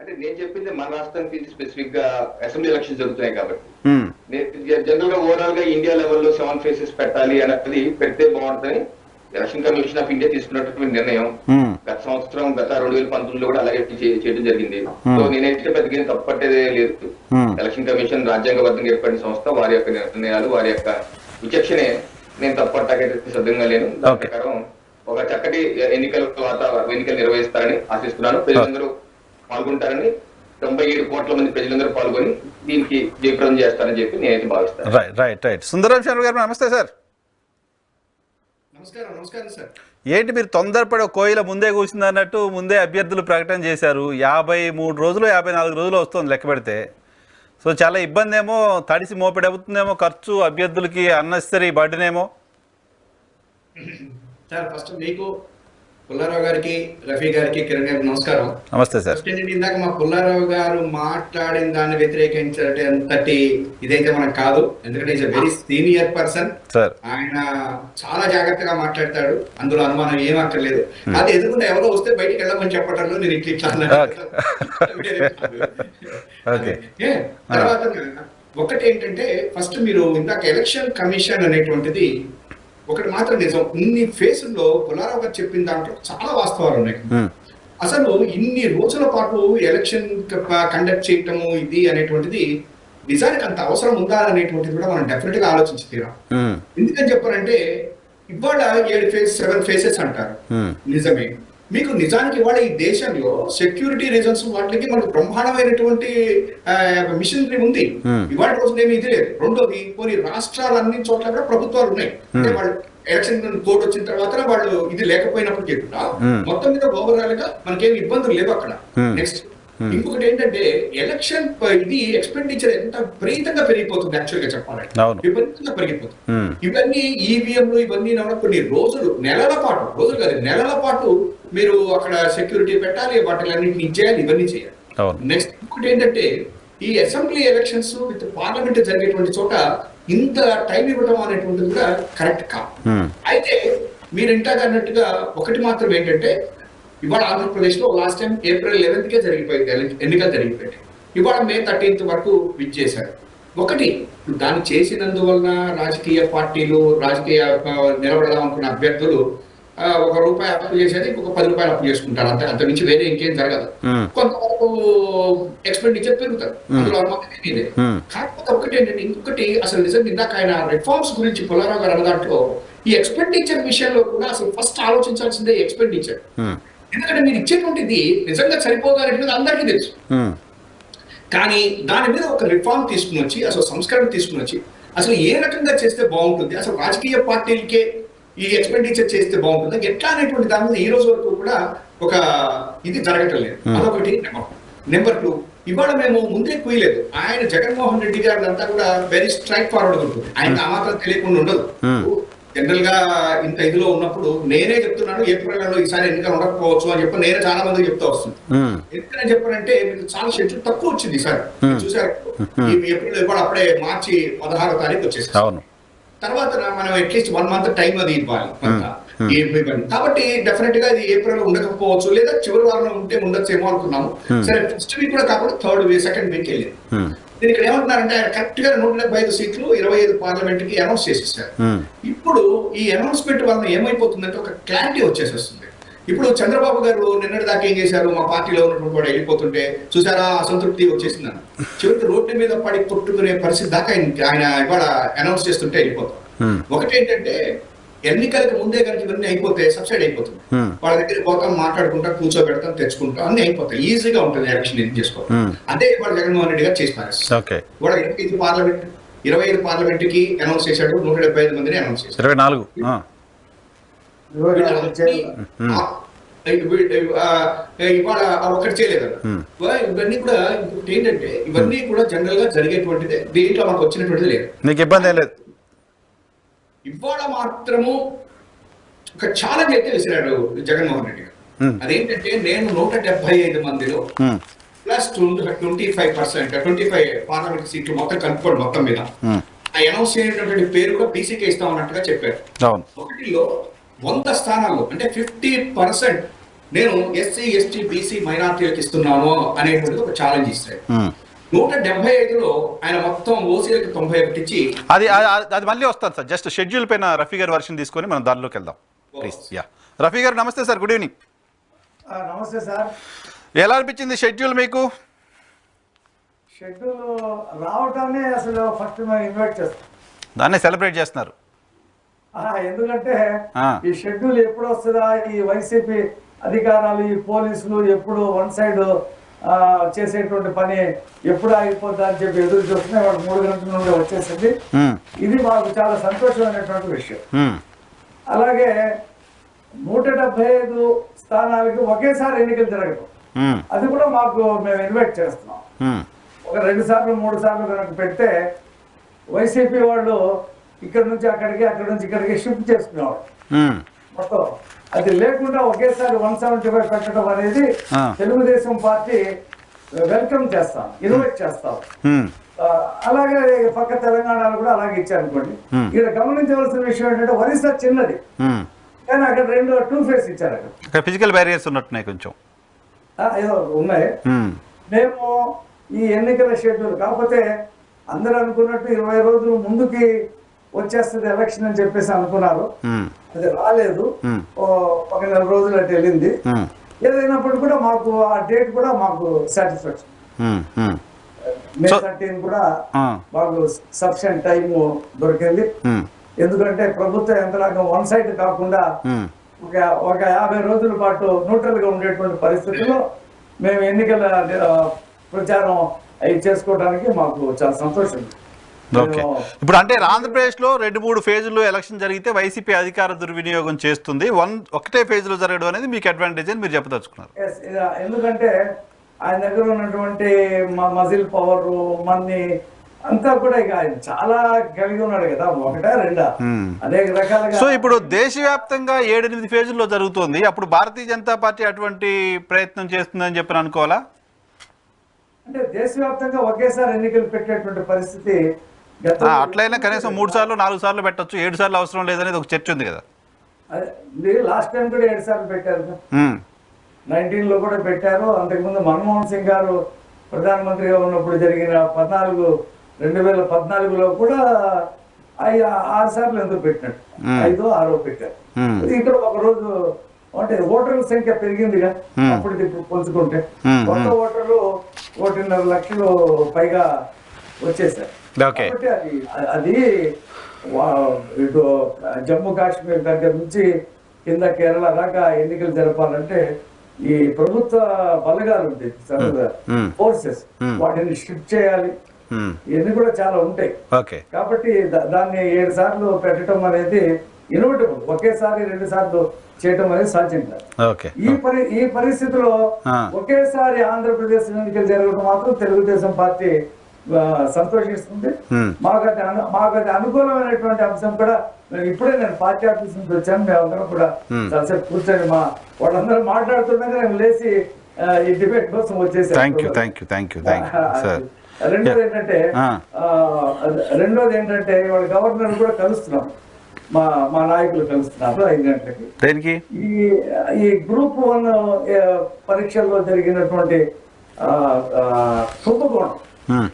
అంటే నేను చెప్పింది మన రాష్ట్రానికి స్పెసిఫిక్ గా అసెంబ్లీ ఎలక్షన్ జరుగుతున్నాయి కాబట్టి, జనరల్ గా ఓవరాల్ గా ఇండియా లెవెల్లో 7 ఫేసెస్ పెట్టాలి అనేది పెడితే బాగుంటుందని ఎలక్షన్ కమిషన్ ఆఫ్ ఇండియా తీసుకున్నటువంటి నిర్ణయం. గత సంవత్సరం, గత 2019లో కూడా అలాగే చేయడం జరిగింది. సో నేనైతే పెద్దగా తప్పట్టేదే లేదు. ఎలక్షన్ కమిషన్ రాజ్యాంగబద్ధంగా ఏర్పడిన సంస్థ, వారి యొక్క నిర్ణయాలు, వారి యొక్క విచక్షణే. నేను తప్పట్టకైతే సిద్ధంగా లేను. దాని ప్రకారం ఒక చక్కటి ఎన్నికలు నిర్వహిస్తారని ఆశిస్తున్నాను. ప్రజలందరూ పాల్గొంటారని, 97 కోట్ల మంది ప్రజలందరూ పాల్గొని దీనికి జయప్రదం చేస్తారని చెప్పి నేనైతే భావిస్తాను. రైట్. సుందరం శర్మ గారు నమస్తే సార్. నమస్కారం సార్. ఏంటి మీరు తొందరపడి కోయిల ముందే కూర్చుంది అన్నట్టు ముందే అభ్యర్థులు ప్రకటన చేశారు. 53 రోజులు 54 రోజులు వస్తుంది లెక్క పెడితే. సో చాలా ఇబ్బంది ఏమో, తడిసి మోపిడి అవుతుందేమో, ఖర్చు అభ్యర్థులకి అన్నెసరీ బర్డెన్ ఏమో. సార్ ఫస్ట్ మీకు, పుల్లారావు గారికి, రఫీ గారికి, కిరణ్ గారికి నమస్కారం. నమస్తే సార్. ఇందాక మా పుల్లారావు గారు మాట్లాడిన దాన్ని వ్యతిరేకించేంతటి ఇదైతే మనకు కాదు. ఎందుకంటే is a very senior person. ఆయన చాలా జాగ్రత్తగా మాట్లాడతాడు, అందులో అనుమానం ఏం అక్కర్లేదు. అది ఎదుగుండా ఎవరో వస్తే బయటికి వెళ్ళమని చెప్పడంలో నేను ఇట్లా తర్వాత ఒకటి ఏంటంటే, ఫస్ట్ మీరు ఇందాక ఎలక్షన్ కమిషన్ అనేటువంటిది ఒకటి మాత్రం నిజం. ఇన్ని ఫేసుల్లో పుల్లారావు గారు చెప్పిన దాంట్లో చాలా వాస్తవాలు ఉన్నాయి. అసలు ఇన్ని రోజుల పాటు ఎలక్షన్ కండక్ట్ చేయటము ఇది అనేటువంటిది నిజానికి అంత అవసరం ఉందా అనేటువంటిది కూడా మనం డెఫినెట్ గా ఆలోచించి తీరాం. ఎందుకని చెప్పారంటే, ఇవాళ 7 ఫేసెస్ అంటారు, నిజమే. మీకు నిజానికి ఇవాళ ఈ దేశంలో సెక్యూరిటీ రీజన్స్ వాటికి మనకు బ్రహ్మాండమైనటువంటి మిషనరీ ఉంది. ఇవాళ రోజునేమి ఇది లేదు. రెండోది, కొన్ని రాష్ట్రాలు అన్ని చోట్ల కూడా ప్రభుత్వాలు ఉన్నాయి. అంటే వాళ్ళు ఎలక్షన్ కోడ్ వచ్చిన తర్వాత వాళ్ళు ఇది లేకపోయినప్పటికీ కూడా మొత్తం మీద ఓవరాల్ గా మనకేమి ఇబ్బందులు లేవు అక్కడ. నెక్స్ట్ ఇంకొకటి ఏంటంటే, ఎలక్షన్ ఇది ఎక్స్పెండిచర్ ఎంత విపరీతంగా పెరిగిపోతుంది. యాక్చువల్ గా చెప్పాలంటే విపరీతంగా పెరిగిపోతుంది. ఇవన్నీ ఈవీఎంలు ఇవన్నీ కొన్ని రోజులు, నెలల పాటు మీరు అక్కడ సెక్యూరిటీ పెట్టాలి, వాటిలన్నింటినీ ఇచ్చేయాలి, ఇవన్నీ చేయాలి. నెక్స్ట్ ఇంకోటి ఏంటంటే, ఈ అసెంబ్లీ ఎలక్షన్స్ విత్ పార్లమెంట్ జరిగేటువంటి చోట ఇంత టైం ఇవ్వడం అనేటువంటిది కూడా కరెక్ట్ కాదు. అయితే మీరు ఇంటాక అన్నట్టుగా ఒకటి మాత్రం ఏంటంటే, ఇవాళ ఆంధ్రప్రదేశ్ లో లాస్ట్ టైం ఏప్రిల్ 11కే ఎన్నికలు జరిగిపోయాయి. ఇవాళ మే 13th వరకు విజ్ చేశారు. ఒకటి, దాన్ని చేసినందువలన రాజకీయ పార్టీలు, నిలబడదాం అనుకున్న అభ్యర్థులు ఒక రూపాయి అప్పు చేసేది ఇంకొక 10 రూపాయలు అప్పు చేసుకుంటారు, అంత మించి వేరే ఇంకేం జరగదు. కొంతవరకు ఎక్స్పెండిచర్ పెరుగుతారు, అందులో అనుమానం ఏమీ. కాకపోతే ఒకటి ఏంటంటే, ఇంకొకటి అసలు నిజంగా ఇందాక ఆయన రిఫార్మ్స్ గురించి పుల్లారావు గారు అన్న దాంట్లో ఈ ఎక్స్పెండిచర్ విషయంలో కూడా అసలు ఫస్ట్ ఆలోచించాల్సిందే ఎక్స్పెండిచర్. ఎందుకంటే మీరు ఇచ్చేటువంటిది నిజంగా సరిపోదనేది అందరికీ తెలుసు, కానీ దాని మీద ఒక రిఫార్మ్ తీసుకుని వచ్చి, అసలు సంస్కరణ తీసుకుని వచ్చి, అసలు ఏ రకంగా చేస్తే బాగుంటుంది, అసలు రాజకీయ పార్టీలకే ఈ ఎక్స్పెండిచర్ చేస్తే బాగుంటుంది ఎట్లా అనేటువంటి దాని మీద ఈ రోజు వరకు కూడా ఒక ఇది జరగటం లేదు. అదొకటి. నెంబర్ 2, ఇవాళ మేము ముందే కుయలేదు. ఆయన జగన్మోహన్ రెడ్డి గారి అంతా కూడా వెరీ స్ట్రైట్ ఫార్వర్డ్ ఉంటుంది, ఆయన ఆ మాత్రం తెలియకుండా ఉండదు. జనరల్ గా ఇంత ఇదిలో ఉన్నప్పుడు నేనే చెప్తున్నాను ఏప్రిల్ నెలలో ఈసారి ఎన్నికలు ఉండకపోవచ్చు అని చెప్పి నేనే చాలా మందికి చెప్తా వస్తుంది. ఎందుకని చెప్పారంటే మీకు చాలా షెడ్యూల్ తక్కువ వచ్చింది ఈసారి. చూసారు, ఈ ఏప్రిల్ ఇవాళ అప్పుడే మార్చి 16వ తారీఖు వచ్చేసారు. తర్వాత మనం అట్లీస్ట్ 1 మంత్ టైం అది ఇవ్వాలి కాబట్టి డెఫినెట్ గా ఇది ఏప్రిల్ లో ఉండకపోవచ్చు, లేదా చివరి వారంలో ఉంటే ఉండొచ్చేమో అనుకున్నాము. సరే, ఫస్ట్ వీక్ కూడా కాకుండా థర్డ్ వీక్, సెకండ్ వీక్ వెళ్ళింది. నేను ఇక్కడ ఏమంటున్నారంటే ఆయన కరెక్ట్ గా 175 సీట్లు 25 పార్లమెంట్ కి అనౌన్స్ చేసేసారు. ఇప్పుడు ఈ అనౌన్స్మెంట్ వలన ఏమైపోతుందంటే ఒక క్లారిటీ వచ్చేసేస్తుంది. ఇప్పుడు చంద్రబాబు గారు నిన్నటి దాకా ఏం చేశారు, మా పార్టీలో ఉన్నటువంటి వాడు వెళ్ళిపోతుంటే చూసారా అసంతృప్తి వచ్చేసిందని చివరికి రోడ్డు మీద పడి కొట్టుకునే పరిస్థితి దాకా ఆయన ఇవాళ అనౌన్స్ చేస్తుంటే వెళ్ళిపోతాం. ఒకటి ఏంటంటే, ఎన్నికలకు ముందే కనుక ఇవన్నీ అయిపోతే సబ్సైడ్ అయిపోతుంది. వాళ్ళ దగ్గర పోతాం, మాట్లాడుకుంటాం, కూర్చోబెడతాం, తెచ్చుకుంటాం, అన్ని అయిపోతాయి, ఈజీగా ఉంటుంది ఎలక్షన్ ఇది చేసుకోవడం. అదే ఇవాళ జగన్మోహన్ రెడ్డి గారు చేసి పారేస్తారు. ఇవాళ 25 పార్లమెంట్ కి అనౌన్స్ చేశాడు, 175 మందిని అనౌన్స్ చేశాడు. 24 ఇవాళ ఒక్కటి చేయలేదు. ఇవన్నీ కూడా ఇంకొకటి ఏంటంటే, ఇవన్నీ కూడా జనరల్ గా జరిగేటువంటిదే, దీంట్లో మనకు వచ్చినటువంటిది లేదు, నీకు ఇబ్బంది లేదు. ఇవాళ మాత్రము ఒక ఛాలెంజ్ అయితే విసిరాడు జగన్మోహన్ రెడ్డి గారు. అదేంటంటే, నేను 175 మందిలో ప్లస్ 25% 25 పార్లమెంట్ సీట్లు మొత్తం కలుపుకోండి మొత్తం మీద అనౌన్స్ చేయనటువంటి పేరు కూడా బీసీకే ఇస్తా ఉన్నట్టుగా చెప్పారు. ఒకటిలో 100 స్థానాల్లో అంటే 50% నేను ఎస్సీ ఎస్టీ బీసీ మైనార్టీలకు ఇస్తున్నాను అనేటువంటిది ఒక ఛాలెంజ్ ఇస్తాడు. 175లో ఆయన మొత్తం ఓసీలకు 91 ఇచ్చి అది మళ్ళీ వస్తాను సార్. జస్ట్ షెడ్యూల్ పైన రఫీ గారి వర్షన్ తీసుకొని మనం దానిలోకి వెళ్దాం ప్లీజ్. యా, రఫీ గారు నమస్తే సార్, గుడ్ ఈవినింగ్. నమస్తే సార్. ఎలా అనిపించింది షెడ్యూల్ మీకు? షెడ్యూల్ రావటాన్ని అసలు ఫస్ట్ మేము ఇన్వైట్ చేస్తాం, దాన్ని సెలబ్రేట్ చేస్తున్నారు. ఎందుకంటే ఈ షెడ్యూల్ ఎప్పుడు వస్తుందా, ఈ వైసీపీ అధికారాలు, ఈ పోలీసులు ఎప్పుడు వన్ సైడ్ చేసేటువంటి పని ఎప్పుడు ఆగిపోద్దా అని చెప్పి ఎదురు చూస్తున్నా. వాడు 3 గంటల నుండి వచ్చేసింది. ఇది మాకు చాలా సంతోషమైనటువంటి విషయం. అలాగే 175 స్థానాలకి ఒకేసారి ఎన్నికలు జరగదు, అది కూడా మాకు మేము ఇన్వైట్ చేస్తున్నాం. ఒక 2 సార్లు 3 సార్లు కనుక పెడితే వైసీపీ వాళ్ళు ఇక్కడ నుంచి అక్కడికి, అక్కడ నుంచి ఇక్కడికి షిఫ్ట్ చేసుకునేవాడు మొత్తం. అది లేకుండా ఒకేసారి 175 పెట్టడం అనేది తెలుగుదేశం పార్టీ వెల్కమ్ చేస్తాం, ఇన్వైట్ చేస్తాం. అలాగే పక్క తెలంగాణలో కూడా అలాగే ఇచ్చారనుకోండి. ఇక్కడ గమనించవలసిన విషయం ఏంటంటే, ఒరిస్సా చిన్నది కానీ అక్కడ 2 ఫేస్ ఇచ్చారు. అక్కడ ఫిజికల్ బ్యారియర్స్ ఉన్నట్టున్నాయి కొంచెం, ఏదో ఉన్నాయి. మేము ఈ ఎన్నికల షెడ్యూల్ కాకపోతే అందరూ అనుకున్నట్టు 20 రోజులు ముందుకి వచ్చేస్తుంది ఎలక్షన్ అని చెప్పేసి అనుకున్నారు. అది రాలేదు, ఒక 4 రోజులు అటు వెళ్ళింది. ఏదైనప్పుడు కూడా మాకు ఆ డేట్ కూడా మాకు సాటిస్ఫాక్షన్. మే 13 కూడా మాకు సఫిషియెంట్ టైం దొరికింది. ఎందుకంటే ప్రభుత్వ యంత్రాంగం వన్ సైడ్ కాకుండా ఒక 50 రోజుల పాటు న్యూట్రల్ గా ఉండేటువంటి పరిస్థితుల్లో మేము ఎన్నికల ప్రచారం అవి చేసుకోవడానికి మాకు చాలా సంతోషం. ఓకే, ఇప్పుడు అంటే ఆంధ్రప్రదేశ్ లో 2-3 ఫేజుల్లో ఎలక్షన్ జరిగితే వైసీపీ అధికార దుర్వినియోగం చేస్తుంది, ఒకటే ఫేజ్ లో జరగడం అనేది మీకు అడ్వాంటేజ్ అని మీరు చెప్పదలుచుకున్నారు. ఎందుకంటే ఆయన దగ్గర ఉన్నటువంటి మజిల్ పవర్, మనీ అంతా కూడా ఇక ఆయన చాలా కలిగి ఉన్నాడు కదా, 1-2 అనేక రకాలుగా. సో ఇప్పుడు దేశవ్యాప్తంగా 7-8 ఫేజుల్లో జరుగుతుంది, అప్పుడు భారతీయ జనతా పార్టీ అటువంటి ప్రయత్నం చేస్తుందని చెప్పి అనుకోవాలా? అంటే దేశవ్యాప్తంగా ఒకేసారి ఎన్నికలు పెట్టేటువంటి పరిస్థితి అట్లయినా కనీసం 3 సార్లు 4 సార్లు పెట్టచ్చు, 7 సార్లు అవసరం లేదనేది ఒక చర్చ ఉంది కదా. లాస్ట్ టైం కూడా 7 సార్లు పెట్టారు, 19లో కూడా పెట్టారు. అంతకుముందు మన్మోహన్ సింగ్ గారు ప్రధానమంత్రిగా ఉన్నప్పుడు జరిగిన 2014లో కూడా అవి 6 సార్లు ఎందుకు పెట్టినట్టు 5 6 పెట్టారు. ఇక్కడ ఒక రోజు అంటే ఓటర్ల సంఖ్య పెరిగిందిగా అప్పటికి ఇప్పుడు పంచుకుంటే కొత్త ఓటర్లు 1.5 లక్షలు పైగా వచ్చేసారు. కాబట్టి అది ఇటు జమ్మూ కాశ్మీర్ దగ్గర నుంచి కింద కేరళ దాకా ఎన్నికలు జరపాలంటే ఈ ప్రభుత్వ బలగాలు ఉంటాయి, ఫోర్సెస్, వాటిని షిఫ్ట్ చేయాలి, ఇవన్నీ కూడా చాలా ఉంటాయి. కాబట్టి దాన్ని 7 సార్లు పెట్టడం అనేది ఇన్నోవేటివ్, ఒకేసారి 2 సార్లు చేయటం అనేది సాధ్యం కాదు. ఈ పరిస్థితిలో ఒకేసారి ఆంధ్రప్రదేశ్ ఎన్నికలు జరగడం మాత్రం తెలుగుదేశం పార్టీ సంతోషిస్తుంది. మాకు అది అనుకూలమైనటువంటి అంశం కూడా. ఇప్పుడే నేను పార్టీ ఆఫీస్ నుంచి వచ్చాను, మేమందరం కూడా చాలాసేపు కూర్చొని వాళ్ళందరూ మాట్లాడుతుండగా నేను లేచి ఈ డిబేట్ కోసం వచ్చేసాను. రెండోది ఏంటంటే ఇవాళ గవర్నర్ కూడా కలుస్తున్నాం, మా నాయకులు కలుస్తున్నారు 5 గంటలకి. ఈ గ్రూప్ 1 పరీక్షల్లో జరిగినటువంటి కుంభకోణం,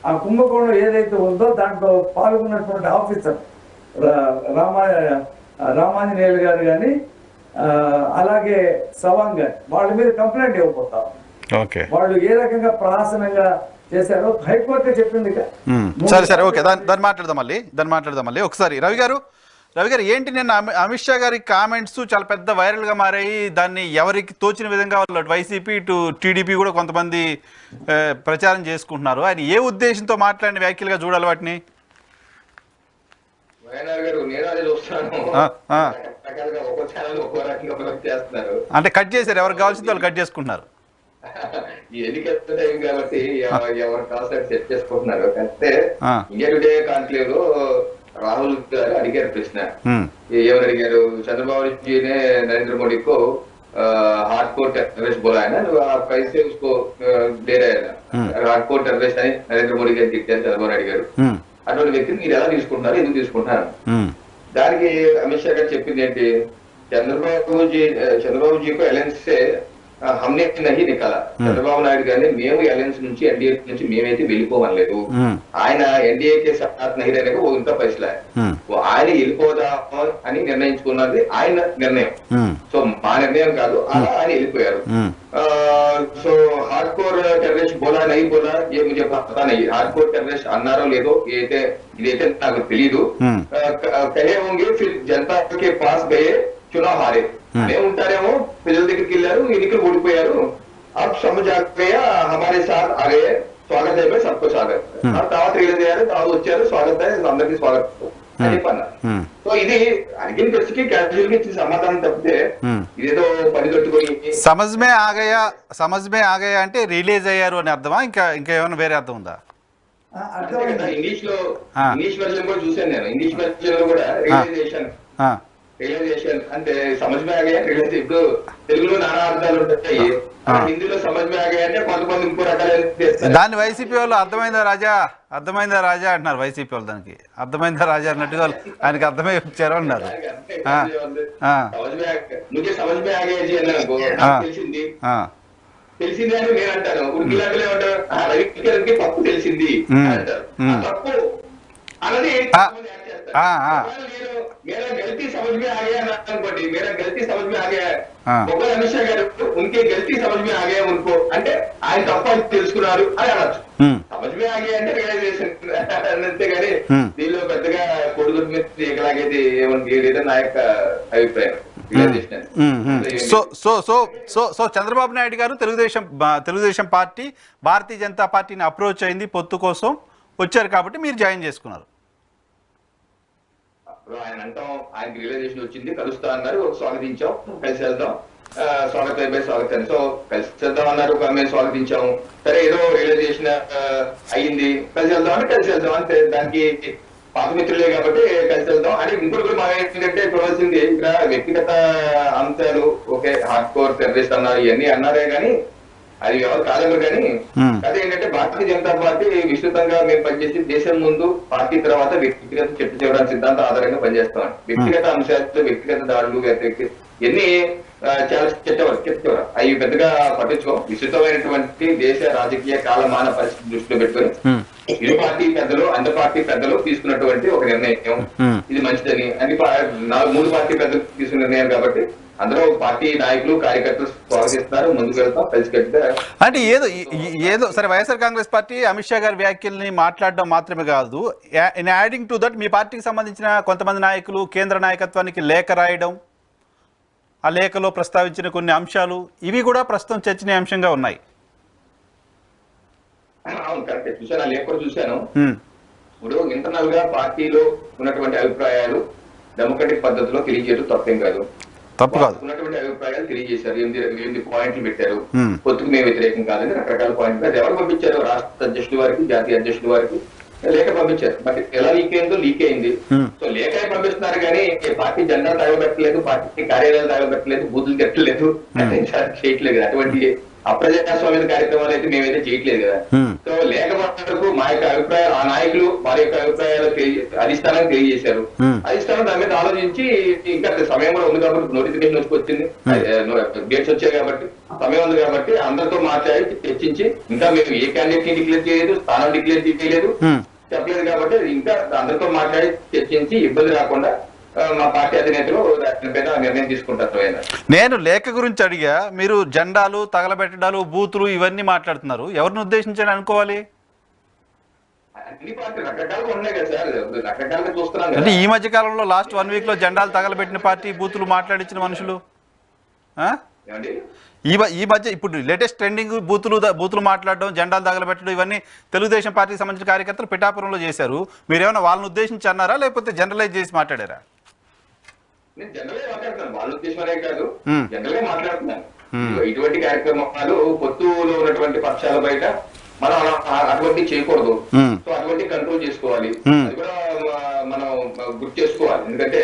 ఆ కుంభకోణం ఏదైతే ఉందో దాంట్లో పాల్గొన్నటువంటి ఆఫీసర్ రామాంజనేయులు గారు కానీ అలాగే సవాంగ్ గారు వాళ్ళ మీద కంప్లైంట్ ఇవ్వబోతారు. వాళ్ళు ఏ రకంగా ప్రహాసనంగా చేశారో హైకోర్టు చెప్పింది. సరే ఓకే, దాన్ని మాట్లాడదాం మళ్ళీ ఒకసారి. రవి గారు ఏంటి నిన్న అమిత్ షా గారి కామెంట్స్ చాలా పెద్ద వైరల్ గా మారాయి. దాన్ని ఎవరికి తోచిన విధంగా వైసీపీ ఇటు టీడీపీ కూడా కొంతమంది ప్రచారం చేసుకుంటున్నారు. ఆయన ఏ ఉద్దేశంతో మాట్లాడిన వ్యాఖ్యలుగా చూడాలి వాటిని? అంటే కట్ చేశారు, ఎవరికి కావాల్సింది వాళ్ళు కట్ చేసుకుంటున్నారు. ఈ ఎన్నికల టైం కాబట్టి ఎవరు కావాల్సిన సెట్ చేసుకుంటున్నారు. అంటే ఇండియా టుడే కాన్క్లేవ్ లో రాహుల్ గారు అడిగారు ప్రశ్న. ఏమని అడిగారు? చంద్రబాబు జీనే नरेंद्र मोदी को हार्डकोर टेररिस्ट बोला है ना, कैसे उसको दे रहे हैं हार्डकोर टेररिस्ट అని नरेंद्र मोदी గారు తిట్టారు, చంద్రబాబు నాయుడు గారు. అటువంటి వ్యక్తిని మీరు ఎలా తీసుకుంటున్నారు, ఎందుకు తీసుకుంటున్నారు? దానికి అమిత్ షా గారు చెప్పింది ఏంటి? చంద్రబాబు జీకో అలయన్స్ సే हमने नहीं निकाला. చంద్రబాబు నాయుడు గారిని మేము అలయన్స్ నుంచి ఎన్డీఏ నుంచి మేమైతే వెళ్ళిపోవలేదు. ఆయన ఎన్డీఏ కే సాత్ నహీ रहने को वो उनका फैसला है. ఆయన వెళ్ళిపోదాం అని నిర్ణయించుకున్నది ఆయన నిర్ణయం. సో మా నిర్ణయం కాదు, అలా ఆయన వెళ్ళిపోయారు. సో హార్డ్ కోర్ టెర్రరిస్ట్ బోలా నహీ బోలా ఏ ముझे पता नहीं. హార్డ్ కోర్ టెర్రరిస్ట్ అన్నారో లేదో ఇదైతే నాకు తెలియదు. కహే होंगे फिर जनता के पास गए चुनाव हारे అనే ఉంటారేమో, ప్రజల దగ్గరికి వెళ్ళారు, ఎన్నికలు ఓడిపోయారు. अब समझ आ गया हमारे साथ आ गए, स्वागत है भाई, सबको स्वागत. తర్వాత రిలీజ్ అయ్యారు, తర్వాత వచ్చారు, స్వాగత అందరికి స్వాగతం అని చెప్పన్నారు. సో ఇది అడిగిన ప్రశ్నకి క్యాజువల్ గా ఇచ్చిన సమాధానం తప్పితే ఇదేదో పని కట్టుకొని సమజ్ మే ఆ గయా అంటే రిలీజ్ అయ్యారు అని అర్థమా? ఇంకా ఏమైనా వేరే అర్థం ఉందా? ఇంగ్లీష్ వర్జన్ కూడా చూసాను నేను. ఇంగ్లీష్ వర్జన్ లో కూడా రియలైజేషన్ అంటే సమజ్ మే ఆ గయా, రియలైజేషన్. ఇప్పుడు తెలుగులో నానా అర్థాలు ఉంటాయి, హిందీలో సమజ్ మే ఆ గయా అంటే కొంతమంది ఇంకో రకాలు. దాన్ని వైసీపీ వాళ్ళు అర్థమైందా రాజా అంటున్నారు. వైసీపీ వాళ్ళు దానికి అర్థమైందా రాజా అన్నట్టుగా ఆయనకి అర్థమై వచ్చారు అన్నారు. తెలిసింది అని నేను అంటాను. ఉడికిలాంటి ఏమంటారు? రవికిరణ్కి తప్పు తెలిసింది అంటారు. తప్పు అన్నది मेरा गलती समझ में आ गया అనుకోండి, मेरा गलती समझ में आ गया. ఒకవేళ అమిత్ షా గారు ఉనికి గల్తీ సమझ में आ गया उनको అంటే ఆయన తప్పు అని తెలుసుకున్నారు అని అనొచ్చు. సమझ में आ गया అంటే రియలైజేషన్ అంతేగాని దీనిలో పెద్దగా కొడుకుల మీద ఎలాగైతే ఏమని లేదా నా యొక్క అభిప్రాయం. సో చంద్రబాబు నాయుడు గారు తెలుగుదేశం పార్టీ భారతీయ జనతా పార్టీని అప్రోచ్ అయింది, పొత్తు కోసం వచ్చారు కాబట్టి మీరు జాయిన్ చేసుకున్నారు. ఆయన అంటాం, ఆయనకి రియలైజేషన్ వచ్చింది, కలుస్తా అన్నారు, స్వాగతించాం, కలిసి వెళ్దాం, స్వాగతం అయిపోయి స్వాగతం. సో కలిసి వెళ్దాం అన్నారు, మేము స్వాగతించాము. సరే ఏదో రియలైజేషన్ అయ్యింది, కలిసి వెళ్దాం అంటే కలిసి వెళ్దాం అంతే. దానికి పాత మిత్రులే కాబట్టి కలిసి వెళ్దాం అని. ఇంకోటి కూడా మా ఏంటంటే చూడాల్సింది ఇక్కడ వ్యక్తిగత అంశాలు. ఓకే, హార్డ్ కోర్ టెర్రరిస్ట్ అన్నారు, ఇవన్నీ అన్నారే కానీ అది ఎవరు కాదన్నారు. కానీ అదేంటంటే భారతీయ జనతా పార్టీ విస్తృతంగా మేము పనిచేసి దేశం ముందు, పార్టీ తర్వాత వ్యక్తిగత చర్చ చేయడానికి సిద్ధాంతం ఆధారంగా పనిచేస్తాం. వ్యక్తిగత అంశాలతో వ్యక్తిగత దాడులు ఎన్ని చాలా చర్చ అవి పెద్దగా పట్టించుకోం. విస్తృతమైనటువంటి దేశ రాజకీయ కాలమాన పరిస్థితి దృష్టిలో పెట్టుకొని ఇరు పార్టీ పెద్దలు అన్ని పార్టీ పెద్దలు తీసుకున్నటువంటి ఒక నిర్ణయం. ఇది మంచిదని మూడు పార్టీ పెద్దలు తీసుకున్న నిర్ణయం కాబట్టి అందరూ పార్టీ నాయకులు కార్యకర్తలు స్వాగతిస్తున్నారు. ముందుకు వెళ్తాం కలిసికట్టుగా. అంటే ఏదో సరే, వైఎస్ఆర్ కాంగ్రెస్ పార్టీ అమిత్ షా గారి వ్యాఖ్యల్ని మాట్లాడడం మాత్రమే కాదు, ఇన్ యాడింగ్ టు దట్ మీ పార్టీకి సంబంధించిన కొంతమంది నాయకులు కేంద్ర నాయకత్వానికి లేఖ రాయడం, ఆ లేఖలో ప్రస్తావించిన కొన్ని అంశాలు ఇవి కూడా ప్రస్తుతం చర్చనీయాంశంగా ఉన్నాయి. అవును, కరెక్ట్. చూశాను, ఆ లేఖ కూడా చూశాను. ఇప్పుడు ఇంటర్నల్ గా పార్టీలో ఉన్నటువంటి అభిప్రాయాలు డెమోక్రటిక్ పద్ధతిలో తెలియజేయడం తప్పేం కాదు. ఉన్నటువంటి అభిప్రాయాలు తెలియజేశారు. 8 పాయింట్లు పెట్టారు. పొత్తుకు మేము వ్యతిరేకం కాదని రకరకాల పాయింట్లు. అది ఎవరు పంపించారు? రాష్ట్ర అధ్యక్షుల వారికి, జాతీయ అధ్యక్షుల వారికి లేఖ పంపించారు. మరి ఎలా లీక్ అయిందో లీక్ అయింది. సో లేఖ పంపిస్తున్నారు కానీ పార్టీ జెండా తగలబెట్టలేదు, పార్టీ కార్యాలయాలు తగలబెట్టలేదు, బూతులు కట్టలేదు, చేయట్లేదు. అటువంటి అప్రజాస్వామ్య కార్యక్రమాలు అయితే మేమైతే చేయట్లేదు కదా. సో లేఖ వరకు మా యొక్క అభిప్రాయాలు, ఆ నాయకులు వారి యొక్క అభిప్రాయాలు అధిష్టానానికి తెలియజేశారు. అధిష్టానం దాని మీద ఆలోచించి ఇంకా సమయం కూడా ఉంది కాబట్టి నోటిఫికేషన్ వచ్చింది, డేట్స్ వచ్చాయి కాబట్టి సమయం ఉంది కాబట్టి అందరితో మాట్లాడి చర్చించి ఇంకా మేము ఏ క్యాండిడేట్ ని డిక్లేర్ చేయలేదు, స్థానం డిక్లేర్ చేయలేదు, చెప్పలేదు కాబట్టి ఇంకా అందరితో మాట్లాడి చర్చించి ఇబ్బంది రాకుండా మా పార్టీ అధినేతలు దానిపైన నిర్ణయం తీసుకుంటారు. నేను లేఖ గురించి అడిగా, మీరు జెండాలు తగలబెట్టడాలు బూతులు ఇవన్నీ మాట్లాడుతున్నారు. ఎవరిని ఉద్దేశించని అనుకోవాలి? అన్ని పార్టీ రకరకాలుగా ఉన్నాయి కదా సార్, రకరకాలుగా చూస్తున్నాం. అంటే ఈ మధ్య కాలంలో లాస్ట్ 1 వీక్ లో జెండాలు తగలబెట్టిన పార్టీ, బూతులు మాట్లాడించిన మనుషులు ఈ మధ్య ఇప్పుడు లేటెస్ట్ ట్రెండింగ్ బూతులు మాట్లాడడం, జెండాలు తగలబెట్టడం ఇవన్నీ తెలుగుదేశం పార్టీకి సంబంధించిన కార్యకర్తలు పిఠాపురంలో చేశారు. మీరేమైనా వాళ్ళని ఉద్దేశించి అన్నారా లేకపోతే జనరలైజ్ చేసి మాట్లాడారా? నేను జనరల్ గా మాట్లాడుతున్నాను, వాళ్ళ ఉద్దేశం కాదు, జనరల్ గా మాట్లాడుతున్నాను. ఇటువంటి కార్యక్రమాలు పొత్తులో ఉన్నటువంటి పక్షాల బయట మనం అటువంటి చేయకూడదు. సో అటువంటి కంట్రోల్ చేసుకోవాలి, అది కూడా మనం గుర్తు చేసుకోవాలి. ఎందుకంటే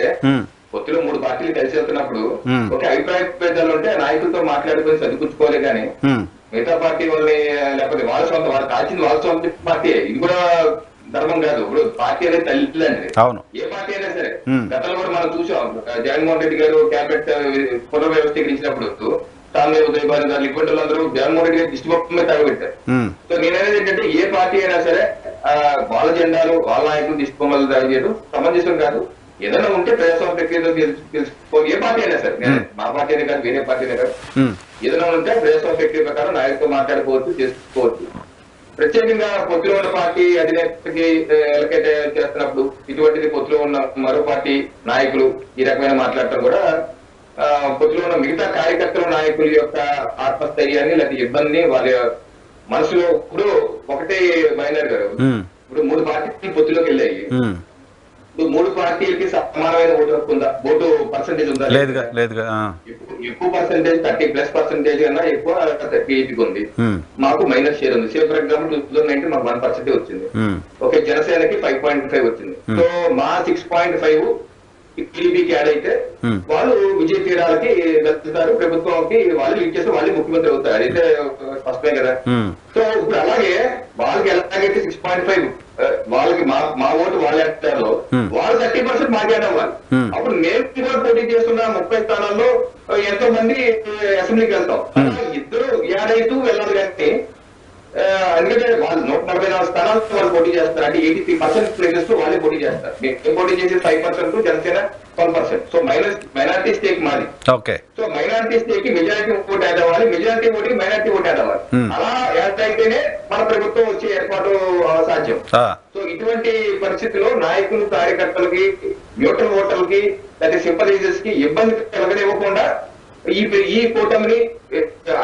పొత్తులో 3 పార్టీలు కలిసి వెళ్తున్నప్పుడు ఒక అభిప్రాయ భేదాలు ఉంటే నాయకులతో మాట్లాడుకొని సరిపుచ్చుకోవాలి కానీ మిగతా పార్టీ వాళ్ళని లేకపోతే వాళ్ళు కాల్చింది వాళ్ళ సొంత పార్టీ, ఇది కూడా ధర్మం కాదు. ఇప్పుడు పార్టీ అనేది తల్లి అండి, ఏ పార్టీ అయినా సరే. గతంలో కూడా మనం చూసాం, జగన్మోహన్ రెడ్డి గారు క్యాబినెట్ పునర్వ్యవస్థీకరించినప్పుడు సామ్య ఉదయ్ భారతి గారు ఇటువంటి వాళ్ళందరూ జగన్మోహన్ రెడ్డి గారు దిష్టిబొమ్మ తగబెట్టారు. సో నేననేది ఏంటంటే ఏ పార్టీ అయినా సరే వాళ్ళ జెండాలు వాళ్ళ నాయకులు దిష్టిబొమ్మలు తగచేయడం సమంజసం కాదు. ఏదైనా ఉంటే ప్రజాస్వామ్య ప్రక్రియలో తెలుసుకోవాలి. ఏ పార్టీ అయినా సరే, మా పార్టీ అయినా కాదు, వేరే పార్టీ అయినా కాదు, ఏదైనా ఉంటే ప్రజాస్వామ్య ప్రక్రియ ప్రకారం నాయకులతో మాట్లాడుకోవచ్చు, చేసుకోవచ్చు. ప్రత్యేకంగా పొత్తులో ఉన్న పార్టీ అధినేతకి ఎలకైతే చేస్తున్నప్పుడు ఇటువంటిది పొత్తులో ఉన్న మరో పార్టీ నాయకులు ఈ రకమైన మాట్లాడటం కూడా పొత్తులో ఉన్న మిగతా కార్యకర్తల నాయకుల యొక్క ఆత్మస్థైర్యాన్ని లేదా ఇబ్బందిని వాళ్ళ మనసులో. ఇప్పుడు ఒకటే మైనర్ గారు, ఇప్పుడు 3 పార్టీలు పొత్తులోకి వెళ్ళాయి. ఇప్పుడు 3 పార్టీలకి సమానమైన ఓటు హక్కు ఉందా? ఓటు పర్సెంటేజ్ ఉందా? ఎక్కువ పర్సెంటేజ్ 30+% కన్నా ఎక్కువ 38 ఉంది. మాకు మైనస్ షేర్ ఉంది. సే ఫర్ ఎగ్జాంపుల్ 2019 మాకు 1% వచ్చింది. ఓకే, జనసేనకి 5.5 వచ్చింది. సో మా 6.5 టీడీపీకి యాడ్ అయితే వాళ్ళు విజయ తీరాలకి వెళ్తారు, ప్రభుత్వంకి వాళ్ళు లీడ్ చేస్తే వాళ్ళే ముఖ్యమంత్రి అవుతారు. అదైతే స్పష్టమే కదా. సో ఇప్పుడు అలాగే వాళ్ళకి ఎలాగైతే 6.5 వాళ్ళకి మా ఓటు వాళ్ళు వేస్తారో వాళ్ళు 30% మాట్లాడే వాళ్ళు. అప్పుడు మేము కూడా పోటీ చేస్తున్న 30 స్థానాల్లో ఎంతో మంది అసెంబ్లీకి వెళ్తాం. ఇద్దరు యాడ్ అవుతూ వెళ్ళాలి కానీ ఎందుకంటే వాళ్ళు 144 స్థానాలు వాళ్ళు పోటీ చేస్తారు. అంటే 83% ప్లేసెస్ లో వాళ్ళే పోటీ చేస్తారు. మేము పోటీ చేసి 5%, జనసేన 12%. సో మైనారిటీ స్టేక్ మాది. So minority stake majority vote add అవ్వాలి, మెజారిటీ ఓటుకి మైనారిటీ ఓటు యాడ్ అవ్వాలి. అలా యాడ్ అయితేనే మన ప్రభుత్వం వచ్చే ఏర్పాటు సాధ్యం. సో ఇటువంటి పరిస్థితిలో నాయకులు, కార్యకర్తలకి, న్యూట్రల్ ఓటర్లకి లేదా సింపథైజర్స్ కి ఇబ్బంది కలగనివ్వకుండా ఈ కూటమిని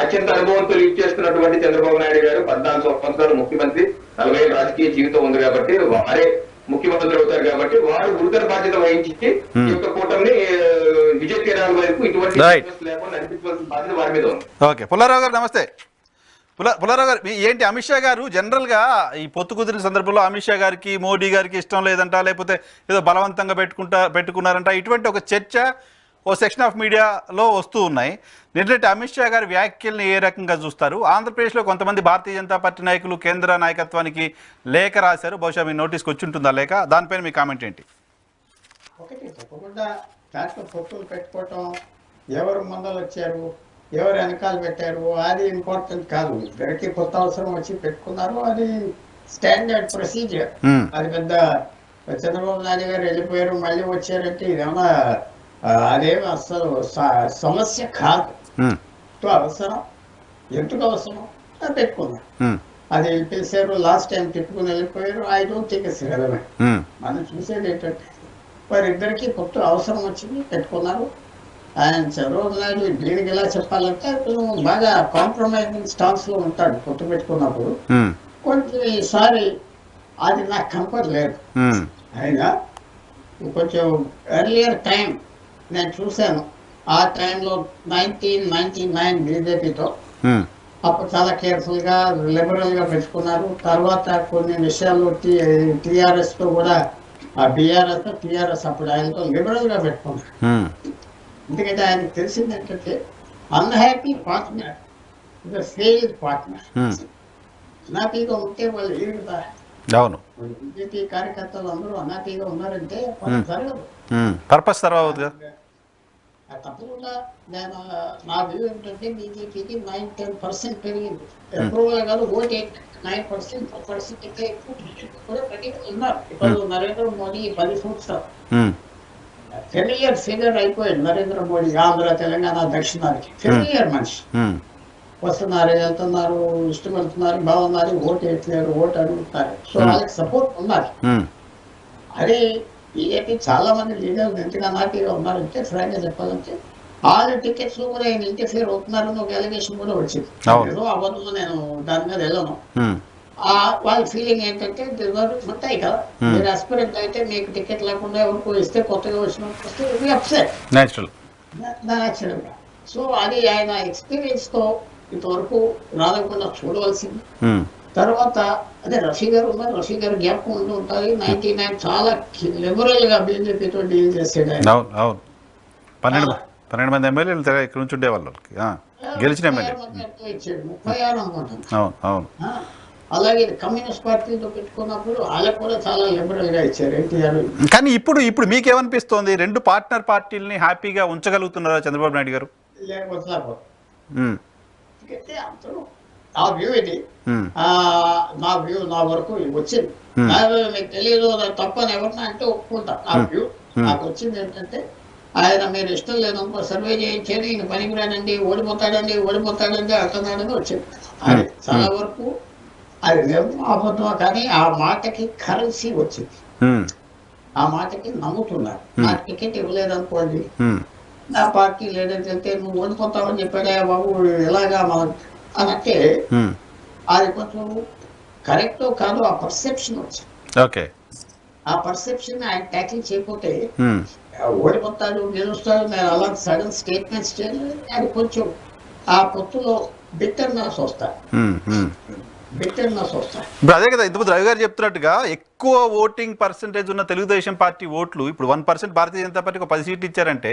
అత్యంత అనుభవంతో లీడ్ చేస్తున్నటువంటి చంద్రబాబు నాయుడు గారు 14 సంవత్సరాలు ముఖ్యమంత్రి, 40 ఏళ్ళ రాజకీయ జీవితం ఉంది కాబట్టి వారే ముఖ్యమంత్రి అవుతారు కాబట్టి వారు గురుతర బాధ్యత వహించి ఈ యొక్క కూటమిని విజయ తీరాల వైపు ఇటువంటి లేకుండా నడిపించవలసిన బాధ్యత వారి మీద ఉంది. ఓకే, పుల్లారావు గారు నమస్తే. పుల్లారావు గారు, ఏంటి అమిత్ షా గారు జనరల్గా ఈ పొత్తు కుదిరిన సందర్భంలో అమిత్ షా గారికి మోడీ గారికి ఇష్టం లేదంట, లేకపోతే ఏదో బలవంతంగా పెట్టుకున్నారంట, ఇటువంటి ఒక చర్చ ఓ సెక్షన్ ఆఫ్ మీడియాలో వస్తూ ఉన్నాయి. నిన్నటి అమిత్ షా గారి వ్యాఖ్యల్ని ఏ రకంగా చూస్తారు? ఆంధ్రప్రదేశ్లో కొంతమంది భారతీయ జనతా పార్టీ నాయకులు కేంద్ర నాయకత్వానికి లేఖ రాశారు, బహుశా మీ నోటీస్కి వచ్చి ఉంటుందా లేఖ? దానిపైన మీ కామెంట్ ఏంటి? ఒకటి తప్పకుండా దాంట్లో పొత్తులు పెట్టుకోవటం, ఎవరు ముందలు వచ్చారు, ఎవరు వెనకాల పెట్టారు, అది ఇంపార్టెంట్ కాదు. ఇద్దరికి కొత్త అవసరం వచ్చి పెట్టుకున్నారు, అది స్టాండర్డ్ ప్రొసీజర్. ఉమ్, అది పెద్ద చంద్రబాబు నాయుడు గారు వెళ్ళిపోయారు మళ్ళీ వచ్చారంటే ఇదేమన్నా అదేమి అసలు సమస్య కాదు. ఉమ్, అవసరం, ఎందుకు అవసరం పెట్టుకున్నాం. ఉమ్, అది పిలిచారు, లాస్ట్ టైం తిట్టుకుని వెళ్ళిపోయారు. I don't think it's relevant. Um, మనం చూసేది ఏంటంటే వారిద్దరికి కొత్త అవసరం వచ్చింది, పెట్టుకున్నారు. ఆయన చంద్రబాబు నాయుడు దీనికి ఎలా చెప్పాలంటే అతను బాగా కాంప్రమైజింగ్ స్టాన్స్ లో ఉంటాడు పొత్తు పెట్టుకున్నప్పుడు. ఉమ్, కొంచెం ఈసారి అది నాకు కంఫర్ట్ లేదు. ఉమ్, అయినా కొంచెం ఎర్లియర్ టైం నేను చూశాను. ఆ టైంలో 1999 బీజేపీతో ఉమ్, అప్పుడు చాలా కేర్ఫుల్గా లిబరల్గా పెట్టుకున్నారు. తర్వాత కొన్ని విషయాల్లో టీఆర్ఎస్ తో కూడా టీఆర్ఎస్ అప్పుడు ఆయనతో లిబరల్గా పెట్టుకున్నారు. ఉమ్, ఎందుకంటే ఆయనకు తెలిసింది ఏంటంటే అన్హ్యాపీ పార్ట్నర్ ఫెయిల్డ్ పార్ట్నర్. ఉమ్, అన్హ్యాపీగా ఉంటే వాళ్ళు ఏమి కదా. అవును. బీజేపీ కార్యకర్తలు అందరూ అన్హ్యాపీగా ఉన్నారంటే వాళ్ళు జరగదు. పర్పస్ తర్వాత తప్పకుండా నేను నా వ్యూ ఏంటంటే బీజేపీకి 9-10% పెరిగింది. అప్రూవల్ కాదు, ఓట్ 9%, 10% ఇంకా ఎక్కువ కూడా ఉన్నారు. ఇప్పుడు నరేంద్ర మోడీ 10 సంవత్సరాలు ఫెమిలియర్ ఫిగర్ అయిపోయాడు నరేంద్ర మోడీ. ఆంధ్ర, తెలంగాణ, దక్షిణానికి ఫెమిలియర్ మనిషి. వస్తున్నారు, వెళ్తున్నారు, ఇష్టపడుతున్నారు, బాగున్నారు, ఓటు వేయట్లేరు, ఓటు అడుగుతున్నారు. సో వాళ్ళకి సపోర్ట్ ఉన్నారు. అదే బీజేపీ చాలా మంది లీడర్లు ఎంతగా నాటిగా ఉన్నారంటే ఫ్రాంక్ గా చెప్పాలంటే ఆల్ టికెట్స్ లో కూడా ఆయన ఇంటర్ఫియర్ అవుతున్నారని ఒక ఎలిగేషన్ కూడా వచ్చింది. ఏదో అవ్వదు, నేను దాని మీద వెళ్ళను. వాళ్ళ ఫీలింగ్ ఏంటంటే ఉంటాయి కదా, మీరు అస్పిరెంట్ అయితే మీకు టికెట్ లేకుండా ఎవరికో ఇస్తే కొత్తగా వచ్చినప్పుడు వస్తే అప్సెట్ న్యాచురల్ గా. సో అది ఆయన ఎక్స్పీరియన్స్ తో ఇంతవరకు రాదకుండా చూడవలసింది. తర్వాత అదే రఫీ గారు ఉన్నారు, రఫీ గారు జ్ఞాపకం ఉండి ఉంటుంది. 99 చాలా లిబరల్ గా బీజేపీతో డీల్ చేసాడు ఆయన. 12 మంది ఎమ్మెల్యేలు ఇక్కడ నుంచి ఉండేవాళ్ళు, గెలిచిన ఎమ్మెల్యే ఇచ్చాడు, 36 అనుకుంటాను. అవును అవును. అలాగే కమ్యూనిస్ట్ పార్టీతో పెట్టుకున్నప్పుడు వాళ్ళకు కూడా చాలా లిబరల్ గా ఇచ్చారు ఎన్టీఆర్. కానీ ఇప్పుడు మీకేమనిపిస్తోంది, రెండు పార్ట్నర్ పార్టీలని హ్యాపీగా ఉంచగలుగుతున్నారా చంద్రబాబు నాయుడు గారు? లేకపోతే ఎందుకంటే అందరూ నా వ్యూ ఇది, నా వ్యూ నా వరకు వచ్చింది. మీకు తెలియదు తప్పని ఎవరినా అంటే ఒప్పుకుంటా. నా వ్యూ నాకు వచ్చింది ఏంటంటే ఆయన మీరు ఇష్టం లేదనుకో సర్వే చేయించేది ఈయన పనికి రానండి, ఓడిపోతాడండి అంటున్నాడని వచ్చింది. అది చాలా వరకు అది అబద్ధం. కానీ ఆ మాటకి కరెన్సీ వచ్చింది, ఆ మాటకి నమ్ముతున్నారు. నాకు టికెట్ ఇవ్వలేదనుకోండి, నా పార్టీ లేదని చెప్తే నువ్వు ఓడిపోతావని చెప్పాడా బాబు ఎలాగా మనం అని అంటే అది కొంచెం కరెక్ట్ కాదు. ఆ పర్సెప్షన్ వచ్చింది. ఓకే, ఆ పర్సెప్షన్ ఆయన ట్యాకిల్ చేయకపోతే ఓడిపోతాడు, గెలుస్తాడు, నేను అలా సడన్ స్టేట్మెంట్స్ చేయలేదు. అది కొంచెం ఆ పొత్తులో బిట్టర్నెస్ వస్తాయి. ఇప్పుడు అదే కదా ఇంతకుముందు రవి గారు చెప్తున్నట్టుగా ఎక్కువ ఓటింగ్ పర్సెంటేజ్ ఉన్న తెలుగుదేశం పార్టీ ఓట్లు ఇప్పుడు 1% భారతీయ జనతా పార్టీకి 10 సీట్లు ఇచ్చారంటే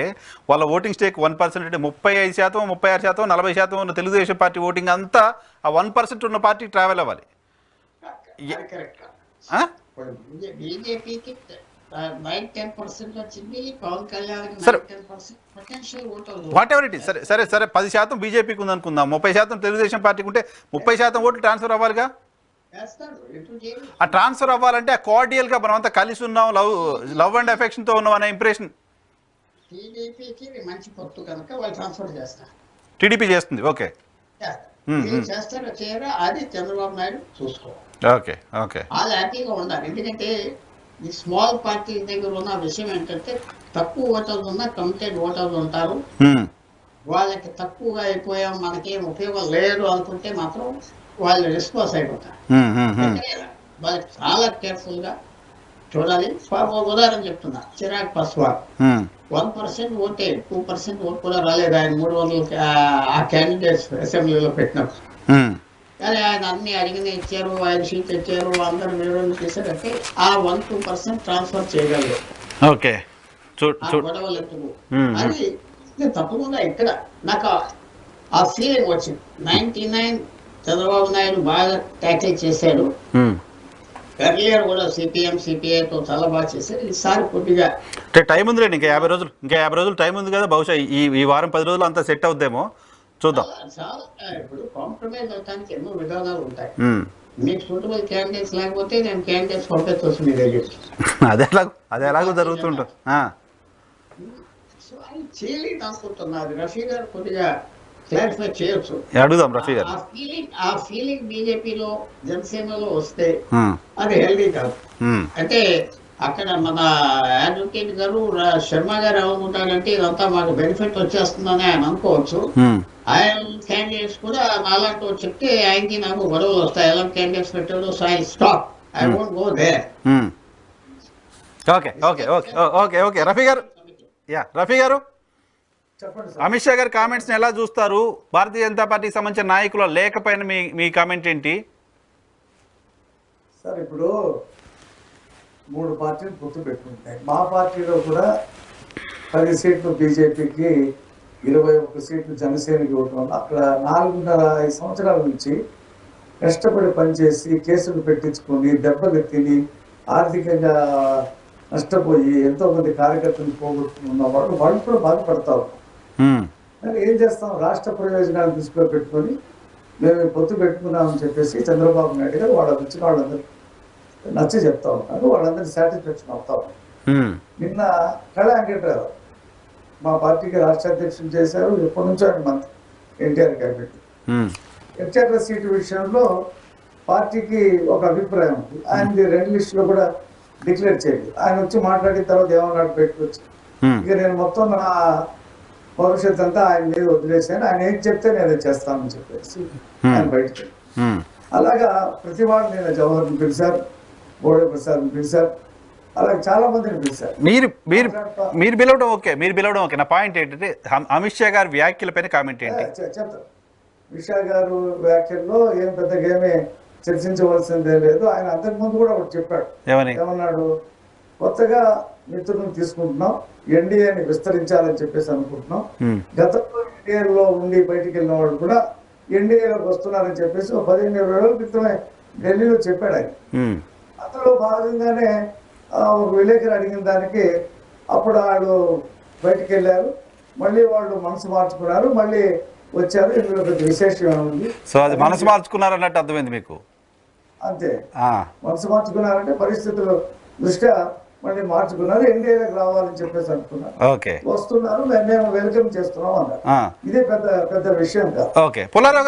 వాళ్ళ ఓటింగ్ స్టేక్ 1% అంటే 35%, 36%, 40% ఉన్న తెలుగుదేశం పార్టీ ఓటింగ్ అంతా ఆ 1% ఉన్న పార్టీకి ట్రావెల్ అవ్వాలి. బీజేపీకి 9-10% వచ్చింది, Pawan Kalyan whatever it is. సరే 10% బీజేపీకి ఉంది అనుకుందాం, 30% తెలుగుదేశం పార్టీకి ఉంటే 30% ఓట్లు ట్రాన్స్ఫర్ అవ్వాలిగా. ఆ ట్రాన్స్ఫర్ అవ్వాలంటే ఆ కార్డియల్ గా మనం అంతా కలిసి ఉన్నాం, లవ్ అండ్ అఫెక్షన్ తో ఉన్నాం అనే ఇంప్రెషన్ టీడీపీకి మంచి పొత్తు కనుక వాళ్ళు ట్రాన్స్ఫర్ చేస్తారు. టీడీపీ చేస్తుంది. ఓకే, చేస్తారో చేయరా అది చంద్రబాబు నాయుడు చూసుకోవాలి. ఓకే ఓకే, వాళ్ళు హ్యాపీగా ఉండాలి. ఎందుకంటే ఈ స్మాల్ పార్టీ దగ్గర ఉన్న విషయం ఏంటంటే తక్కువ ఓటర్లు ఉన్నా కమిటెడ్ ఓటర్లు ఉంటారు. వాళ్ళకి తక్కువగా అయిపోయాం, మనకేం ఉపయోగం లేదు అనుకుంటే మాత్రం వాళ్ళు రెస్పాన్స్ అయిపోతారు. వాళ్ళకి చాలా కేర్ఫుల్ గా చూడాలి. ఉదాహరణ చెప్తున్నా, చిరాగ్ పాస్వాన్ 1% ఓటే, 2% ఓటు కూడా రాలేదు ఆయన 300 ఆ క్యాండిడేట్స్ అసెంబ్లీలో పెట్టినప్పుడు. కానీ ఆయన అన్ని అడిగిన ఇచ్చారు, ఆయన సీట్ ఇచ్చారు, అందరు వివరణ చేశారంటే ఆ 1-2% ట్రాన్స్ఫర్ చేయగలరు. ఓకే, గొడవలు ఎందుకు అది తప్పకుండా ఇక్కడ నాకు ఆ ఫీలింగ్ వచ్చింది. 99 చంద్రబాబు నాయుడు బాగా ట్యాకిల్ చేశాడు. ఎర్లియర్ కూడా సిపిఐతో చాలా బాగా చేశారు. ఈసారి కొద్దిగా టైం ఉందిలేండి, ఇంకా 50 రోజులు టైం ఉంది కదా. బహుశా ఈ వారం 10 రోజులు అంతా సెట్ అవుద్దేమో, చూద్దాం. చాలా ఇప్పుడు కాంప్రమైజ్ అవడానికి ఎన్నో విధానాలు ఉంటాయి. మీకు సూటబుల్ క్యాండిడేట్స్ లేకపోతే నేను క్యాండిడేట్స్ పంపించవచ్చు మీ దగ్గరికి. అది ఎలాగో జరుగుతుంటుంది. సో అది చేయలేదు అనుకుంటున్నారు. రఫీ గారు కొద్దిగా క్లారిఫై చేయొచ్చు. అడుగుదాం రఫీ గారు. ఆ ఫీలింగ్ బీజేపీలో జనసేనలో వస్తే అది హెల్దీ కాదు. అంటే అక్కడ మన అడ్వకేట్ గారు శర్మ గారు ఏమనుకుంటారంటే ఇదంతా మాకు బెనిఫిట్ వచ్చేస్తుందని ఆయన అనుకోవచ్చు. ఆయన క్యాండిడేట్స్ కూడా నాలాంటి చెప్తే ఆయనకి నాకు గొడవలు వస్తాయి. ఎలాంటి క్యాండిడేట్స్ పెట్టారు, so I stop, I won't go there. Okay okay okay okay okay Rafi గారు. రఫీ గారు, చెప్పండి సార్. అమిత్ షా గారి కామెంట్స్ని ఎలా చూస్తారు? భారతీయ జనతా పార్టీకి సంబంధించిన నాయకుల లేఖపైన మీ కామెంట్ ఏంటి? సార్ ఇప్పుడు 3 పార్టీలు పొత్తు పెట్టుకుంటాయి. మా పార్టీలో కూడా 10 సీట్లు బీజేపీకి, 21 సీట్లు జనసేనకి ఇవ్వటం వల్ల అక్కడ 4.5 సంవత్సరాల నుంచి కష్టపడి పనిచేసి కేసులు పెట్టించుకొని దెబ్బలు తిని ఆర్థికంగా నష్టపోయి ఎంతో మంది కార్యకర్తలు పోగొట్టుకున్న వాళ్ళు కూడా బాధపడతారు. మరి ఏం చేస్తాం, రాష్ట్ర ప్రయోజనాలు దృష్టిలో పెట్టుకొని మేము పొత్తు పెట్టుకున్నామని చెప్పేసి చంద్రబాబు నాయుడు గారు వాళ్ళకి వచ్చిన వాళ్ళందరూ నచ్చ చెప్తా ఉన్నారు. వాళ్ళందరినీ సాటిస్ఫాక్షన్ అవుతా ఉన్నారు. నిన్న కళా వెంకట్రావు మా పార్టీకి రాష్ట్ర అధ్యక్షులు చేశారు. ఎప్పటి నుంచో ఆయన మంత్రి ఎన్టీఆర్ క్యాబినెట్. ఎన్టీఆర్ సీటు విషయంలో పార్టీకి ఒక అభిప్రాయం ఉంది. ఆయనది 2 లిస్టులో కూడా డిక్లేర్ చేయలేదు. ఆయన వచ్చి మాట్లాడిన తర్వాత ఏమన్నాడు పెట్టుకొచ్చి, ఇక నేను మొత్తం నా భవిష్యత్ అంతా ఆయన మీద వదిలేసాను, ఆయన ఏం చెప్తే నేను చేస్తానని చెప్పేసి ఆయన బయటకు. అలాగా ప్రతి వాళ్ళు నేను జవహర్ని పిలిచారు, బోడే ప్రసాద్ని పిలిచారు, అలాగే చాలా మందిని పిలిచారు. మీరు పిలవడం ఓకే. నా పాయింట్ ఏంటంటే అమిత్ షా గారి వ్యాఖ్యలపైన కామెంట్ ఏంటి? చెప్తాను. అమిత్ షా గారు వ్యాఖ్యల్లో ఏం పెద్దగా ఏమీ చర్చించవలసిందే లేదు. ఆయన అంతకుముందు కూడా ఒకటి చెప్పాడు. ఏమన్నాడు, కొత్తగా మిత్రులను తీసుకుంటున్నాం, ఎన్డీఏని విస్తరించాలని చెప్పేసి అనుకుంటున్నాం. గతంలో ఎన్డీఏలో ఉండి బయటికి వెళ్ళిన వాళ్ళు కూడా ఎన్డీఏలోకి వస్తున్నారని చెప్పేసి 15-20 రోజుల క్రితమే ఢిల్లీలో చెప్పాడు ఆయన. అందులో భాగంగానే ఒక విలేకరు అడిగిన దానికి అప్పుడు వాళ్ళు బయటికి వెళ్ళారు, మళ్ళీ వాళ్ళు మనసు మార్చుకున్నారు, మళ్ళీ వచ్చారు. ఇందులో పెద్ద విశేషం ఉంది. సో అది మనసు మార్చుకున్నారు అన్నట్టు అర్థమైంది మీకు? అంతే, మనసు మార్చుకున్నారంటే పరిస్థితుల దృష్ట్యా మళ్ళీ మార్చుకున్నారు, ఎన్డీఏలకు రావాలని చెప్పేసి అనుకున్నారు. వస్తున్నారు, మేము వెల్కమ్ చేస్తున్నాం అన్నారు. ఇదే పెద్ద విషయం కాదు. ఓకే, పుల్లారావు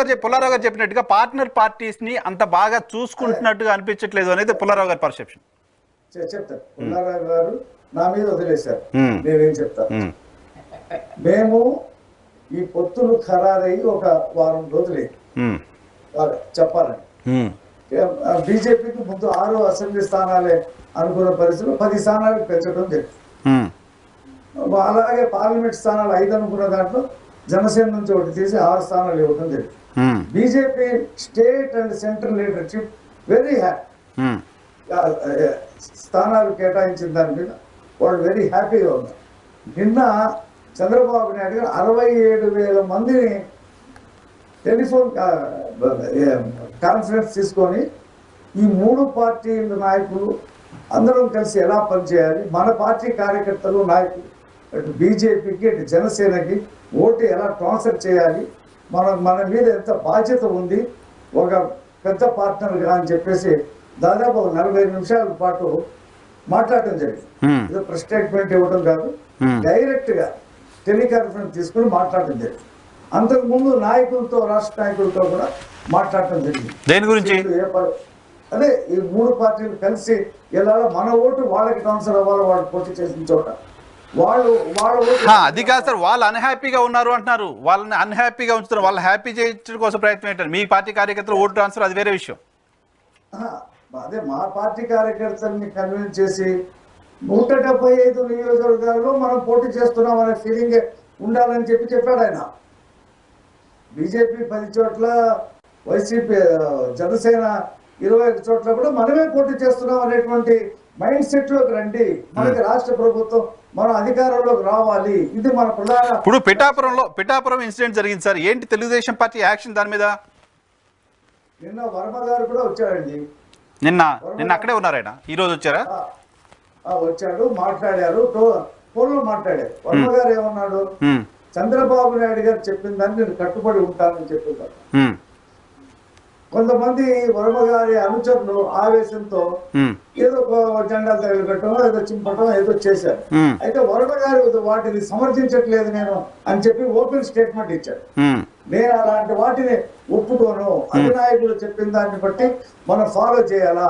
గారు చెప్పినట్టుగా పార్ట్నర్ పార్టీస్ ని అంత బాగా చూసుకుంటున్నట్టుగా అనిపించట్లేదు అనేది పుల్లారావు గారి పర్సెప్షన్. చెప్తారు. పుల్లారావు గారు నా మీద వదిలేశారు, నేనేం చెప్తాను. మేము ఈ పొత్తులు ఖరారయ్యి ఒక వారం రోజులే చెప్పాలని. బీజేపీకి ముందు 6 అసెంబ్లీ స్థానాలే అనుకున్న పరిస్థితుల్లో 10 స్థానాలకు పెంచడం జరిగింది. అలాగే పార్లమెంట్ స్థానాలు 5 అనుకున్న దాంట్లో జనసేన నుంచి ఒకటి తీసి 6 స్థానాలు ఇవ్వడం జరిగింది. BJP state and central leadership very happy, స్థానాలు కేటాయించిన దాని మీద వాళ్ళు వెరీ హ్యాపీగా ఉన్నారు. నిన్న చంద్రబాబు నాయుడు గారు 67,000 మందిని టెలిఫోన్ కాన్ఫరెన్స్ తీసుకొని ఈ 3 పార్టీల నాయకులు అందరం కలిసి ఎలా పనిచేయాలి, మన పార్టీ కార్యకర్తలు నాయకులు అటు బీజేపీకి అటు జనసేనకి ఓటు ఎలా ట్రాన్స్ఫర్ చేయాలి, మన మీద ఎంత బాధ్యత ఉంది ఒక పెద్ద పార్ట్నర్గా అని చెప్పేసి దాదాపు 45 నిమిషాల పాటు మాట్లాడటం జరిగింది. ఏదో ప్రెస్ స్టేట్మెంట్ ఇవ్వడం కాదు, డైరెక్ట్ గా టెలికాన్ఫరెన్స్ తీసుకుని మాట్లాడటం జరిగింది. అంతకుముందు నాయకులతో, రాష్ట్ర నాయకులతో కూడా మాట్లాడటం జరిగింది. దేని గురించి? అదే ఈ 3 పార్టీలు కలిసి ఎలా మన ఓటు వాళ్ళకి ట్రాన్స్ఫర్ అవ్వాలి, వాళ్ళు పోటీ చేసిన చోట వాళ్ళ ఓటు. అది కాదు సార్, వాళ్ళు అన్హ్యాపీగా ఉన్నారు అంటున్నారు, వాళ్ళని అన్హ్యాపీగా ఉంచుతున్నారు, వాళ్ళు హ్యాపీ చేయడం కోసం ప్రయత్నం ఏంటారు. మీ పార్టీ కార్యకర్తలు ఓటు ట్రాన్స్ఫర్ అది వేరే విషయం. అదే మా పార్టీ కార్యకర్తల్ని కన్విన్స్ చేసి 175 నియోజకవర్గాల్లో మనం పోటీ చేస్తున్నాం అనే ఫీలింగ్ ఉండాలని చెప్పాడు ఆయన. బీజేపీ 10 చోట్ల, వైసీపీ జనసేన 21 చోట్ల కూడా మనమే పోటీ చేస్తున్నాం అనేటువంటి మైండ్ సెట్ లోకి రండి, మనకి రాష్ట్ర ప్రభుత్వం మన అధికారంలోకి రావాలి, ఇది మన ప్రధాన. ఇప్పుడు పిఠాపురం ఇన్సిడెంట్ జరిగింది సార్, ఏంటి తెలుగుదేశం పార్టీ యాక్షన్ దాని మీద? నిన్న వర్మ గారు కూడా వచ్చారండి. నిన్న అక్కడే ఉన్నారు ఆయన, ఈ రోజు వచ్చారా? వచ్చాడు, మాట్లాడారు, ఫోన్లో మాట్లాడారు. వర్మ గారు ఏమన్నాడు, చంద్రబాబు నాయుడు గారు చెప్పిన దాన్ని నేను కట్టుబడి ఉంటానని చెప్తున్నారు. కొంతమంది వర్మ గారి అనుచరులు ఆవేశంతో ఏదో ఒక జెండాలు తగిలిపెట్టడం, ఏదో చింపటం, ఏదో చేశారు. అయితే వర్మ గారు వాటిని సమర్థించట్లేదు నేను అని చెప్పి ఓపెన్ స్టేట్మెంట్ ఇచ్చాడు. నేను అలాంటి వాటిని ఒప్పుకోను, అధినాయకుడు చెప్పిన దాన్ని బట్టి మనం ఫాలో చేయాలా,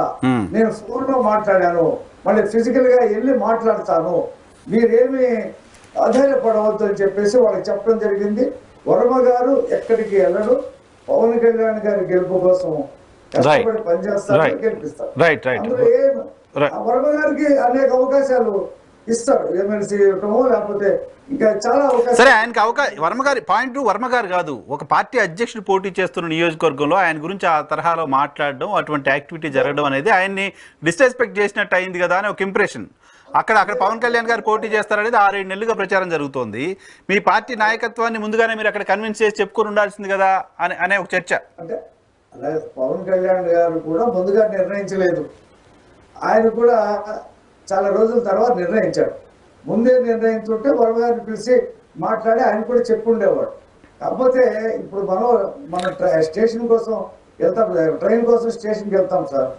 నేను ఫోన్ లో మాట్లాడాను, మళ్ళీ ఫిజికల్ గా వెళ్ళి మాట్లాడతాను, మీరేమి అధైర్యపడవద్దు అని చెప్పేసి వాళ్ళకి చెప్పడం జరిగింది. వర్మ గారు ఎక్కడికి వెళ్ళడు, పవన్ కళ్యాణ్ గారి గెలుపు కోసం కష్టపడి పనిచేస్తారు, గెలిపిస్తారు. అందులో వర్మ గారికి అనేక అవకాశాలు ఇస్తారు, ఎమ్మెల్సీ ఇవ్వటమో లేకపోతే ఇంకా చాలా అవకాశాలు. సరే, ఆయనకి వర్మ గారు కాదు, ఒక పార్టీ అధ్యక్షుడు పోటీ చేస్తున్న నియోజకవర్గంలో ఆయన గురించి ఆ తరహాలో మాట్లాడడం, అటువంటి యాక్టివిటీ జరగడం అనేది ఆయన్ని డిస్రెస్పెక్ట్ చేసినట్టు అయింది కదా అని ఒక ఇంప్రెషన్. అక్కడ పవన్ కళ్యాణ్ గారు పోటీ చేస్తారనేది 6-7 నెలలుగా ప్రచారం జరుగుతోంది. మీ పార్టీ నాయకత్వాన్ని ముందుగానే మీరు అక్కడ కన్విన్స్ చేసి చెప్పుకొని ఉండాల్సింది కదా అనే ఒక చర్చ. అంటే అలాగే పవన్ కళ్యాణ్ గారు కూడా ముందుగా నిర్ణయించలేదు, ఆయన కూడా చాలా రోజుల తర్వాత నిర్ణయించాడు. ముందే నిర్ణయించుంటే వర్మ గారిని పిలిచి మాట్లాడి ఆయన కూడా చెప్పుండేవాడు. కాకపోతే ఇప్పుడు మన స్టేషన్ కోసం వెళ్తాం, ట్రైన్ కోసం స్టేషన్కి వెళ్తాం సార్,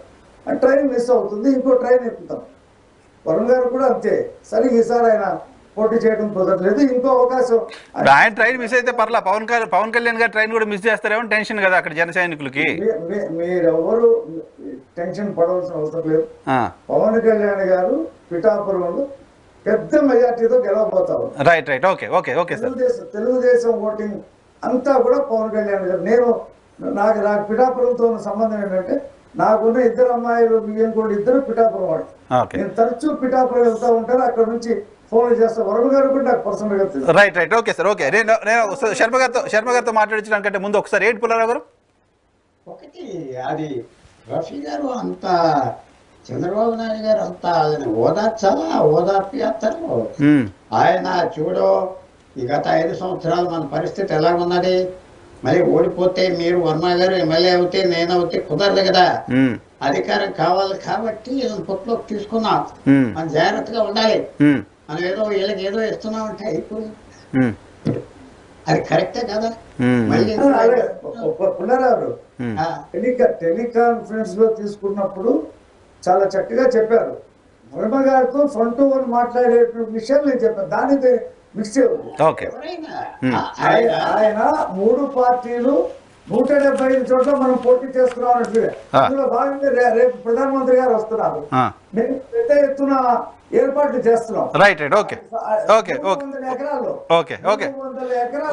ఆ ట్రైన్ మిస్ అవుతుంది, ఇంకో ట్రైన్ ఎక్కుతాం. వరుణ్ గారు కూడా అంతే. సరే, ఈసారి ఆయన పోటీ చేయడం కుదరలేదు, ఇంకో అవకాశం. ఆయన ట్రైన్ మిస్ అయితే పర్లా, పవన్ కళ్యాణ్ గారు ట్రైన్ కూడా మిస్ చేస్తారేమో టెన్షన్ కదా అక్కడ జన సైనికులకి. మీరెవరు టెన్షన్ పడవలసిన అవసరం లేదు. పవన్ కళ్యాణ్ గారు పిఠాపురంలో పెద్ద మెజార్టీతో గెలవబోతారు. రైట్ ఓకే తెలుగుదేశం ఓటింగ్ అంతా కూడా పవన్ కళ్యాణ్ గారు. నాకు పిఠాపురంతో ఉన్న సంబంధం ఏంటంటే, నాకున్న 2 అమ్మాయిలు బియ్యం కూడా 2 పిఠాపురం వాడు. నేను తరచూ పిఠాపురం వెళ్తా ఉంటాను, అక్కడ నుంచి ఫోన్ చేస్తా. వర్మ గారు కూడా నాకు పర్సనల్ గా తెలుసు. Right okay sir. ఓకే, నేను శర్మ గారితో మాట్లాడించడానికంటే ముందు ఒకసారి ఏంటి పుల్లారావు గారు, ఒకటి అది రఫీ గారు అంత చంద్రబాబు నాయుడు గారు అంత ఓదార్చాలా, ఓదార్పిస్తారు. ఆయన చూడో ఈ గత 5 సంవత్సరాలు మన పరిస్థితి ఎలా ఉన్నది, మళ్ళీ ఓడిపోతే మీరు వర్మ గారు ఎమ్మెల్యే అవుతే నేను అవుతే కుదరదు కదా, అధికారం కావాలి కాబట్టి పొట్టులోకి తీసుకున్నాం, మనం జాగ్రత్తగా ఉండాలి, మనం ఏదో వీళ్ళకి ఏదో ఇస్తున్నామంటే అయిపోయింది. అది కరెక్టే కదా. మళ్ళీ పుల్లారావు టెలికాన్ఫరెన్స్ లో తీసుకున్నప్పుడు చాలా చక్కగా చెప్పారు. వర్మ గారితో ఫ్రంట్ టు వన్ మాట్లాడే విషయాలు నేను చెప్పాను, దాని మిక్స్ ఆయన 3 పార్టీలు 175 చోట్ల మనం పోటీ చేస్తున్నాం అన్నట్లుగా. అందులో భాగంగా రేపు ప్రధానమంత్రి గారు వస్తున్నారు, మేము పెద్ద ఎత్తున ఏర్పాట్లు చేస్తున్నాం. రైట్ ఓకే ఎకరాల్లో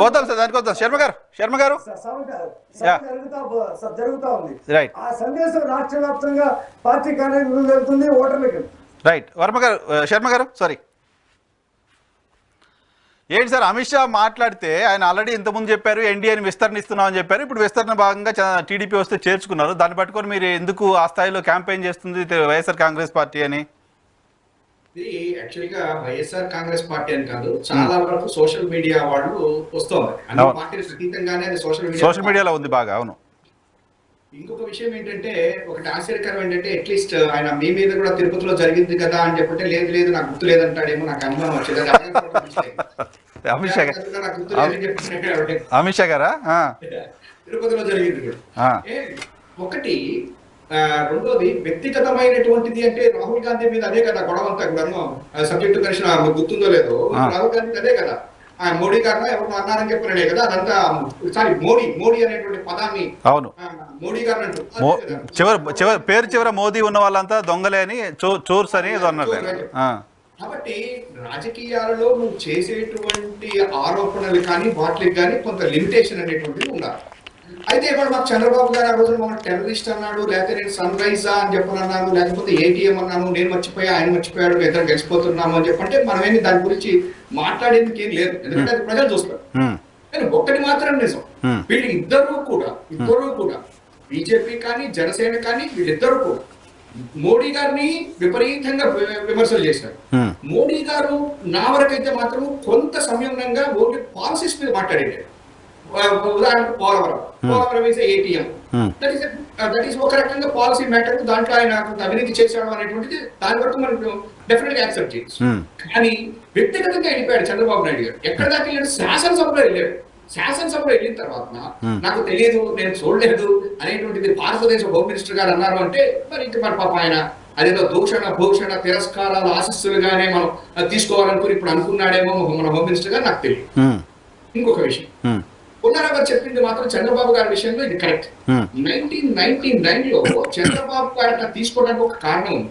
వద్దాం సార్, దానికి వద్దాం. శర్మ గారు జరుగుతా ఉంది. ఆ సందేశం రాష్ట్ర వ్యాప్తంగా పార్టీ కార్యాలయంలో వెళ్తుంది, ఓటర్లకి. రైట్ శర్మ గారు సారీ, ఏంటి సార్ అమిత్ షా మాట్లాడితే ఆయన ఆల్రెడీ ఇంతకుముందు చెప్పారు ఎన్డీఏని విస్తరణిస్తున్నామని చెప్పారు, ఇప్పుడు విస్తరణ భాగంగా టీడీపీ వస్తే చేర్చుకున్నారు, దాన్ని పట్టుకొని మీరు ఎందుకు ఆ స్థాయిలో క్యాంపెయిన్ చేస్తుంది వైఎస్ఆర్ కాంగ్రెస్ పార్టీ అని? ఇది యాక్చువల్గా వైఎస్ఆర్ కాంగ్రెస్ పార్టీ అని కాదు, చాలా వరకు సోషల్ మీడియా వాళ్ళు వస్తుంది, అన్ని పార్టీలకు అతీతంగానే అది సోషల్ మీడియాలో ఉంది బాగా. అవును. ఇంకొక విషయం ఏంటంటే, ఒకటి ఆశ్చర్యకరం ఏంటంటే, అట్లీస్ట్ ఆయన మీ మీద కూడా తిరుపతిలో జరిగింది కదా అని చెప్పంటే లేదు నాకు గుర్తు లేదంటాడేమో, నాకు అనుమానం వచ్చింది. అమిత్ షా గారా తిరుపతిలో జరిగింది కూడా. ఒకటి రెండోది వ్యక్తిగతమైనటువంటిది అంటే రాహుల్ గాంధీ మీద అదే కదా గొడవ అంతా కూడా, సబ్జెక్టు కలిసిన గుర్తుందో లేదో, రాహుల్ గాంధీ అదే కదా, మోడీ గారు ఎవరు అన్నారని చెప్పిననే కదా అదంతా. సారీ, మోడీ అనేటువంటి పదాన్ని అవును మోడీ గారు అంటూ చివర మోదీ ఉన్న వాళ్ళంతా దొంగలే అని, చోర్స్ అని ఏదో అన్నారు. కాబట్టి రాజకీయాలలో నువ్వు చేసేటువంటి ఆరోపణలు కానీ వాటికి కానీ కొంత లిమిటేషన్ అనేటువంటిది ఉండాలి. అయితే ఇప్పుడు మాకు చంద్రబాబు గారు ఆ రోజు మనం టెర్రరిస్ట్ అన్నాడు, లేకపోతే నేను సన్ రైజా అని చెప్పనన్నాను, లేకపోతే ఏటీఎం అన్నాను, నేను మర్చిపోయా ఆయన మర్చిపోయాడు, ఇద్దరు గెలిచిపోతున్నాము అని చెప్పంటే మనమేమి దాని గురించి మాట్లాడేందుకు ఏం లేదు, ఎందుకంటే అది ప్రజలు చూస్తారు. కానీ ఒక్కటి మాత్రం నిజం, వీళ్ళు ఇద్దరు కూడా బీజేపీ కానీ జనసేన కానీ వీళ్ళిద్దరూ కూడా మోడీ గారిని విపరీతంగా విమర్శలు చేశారు. మోడీ గారు నా వరకైతే మాత్రం కొంత సమయంగా ఓన్లీ పాలసీస్ మీద మాట్లాడేటారు. ఉదాహరణకు పోలవరం వేసే ఏటీఎం, దట్ ఈస్ ఒక రకంగా పాలసీ మ్యాటర్, దాంట్లో ఆయన అవినీతి చేశాడు అనేటువంటిది దాని వరకు మనం డెఫినెట్ గా యాక్సెప్ట్ చేయొచ్చు. కానీ వ్యక్తిగతంగా వెళ్ళిపోయాడు చంద్రబాబు నాయుడు గారు. ఎక్కడ దాకా వెళ్ళాడు? శాసనసభలో వెళ్ళాడు. శాసనసభలో వెళ్ళిన తర్వాత నాకు తెలియదు, నేను చూడలేదు అనేటువంటిది భారతదేశ హోమ్ మినిస్టర్ గారు అన్నారు అంటే మరి ఇంక మరి పాప ఆయన అదేదో దూషణ భూషణ తిరస్కారాలు ఆశిస్సులుగానే మనం తీసుకోవాలనుకుని ఇప్పుడు అనుకున్నాడేమో మన హోమ్ మినిస్టర్ గారు, నాకు తెలియదు. ఇంకొక విషయం, పుల్లారావు గారు చెప్పింది మాత్రం చంద్రబాబు గారి విషయంలో ఇది కరెక్ట్. 1999లో చంద్రబాబు గారు తీసుకోవడానికి ఒక కారణం ఉంది.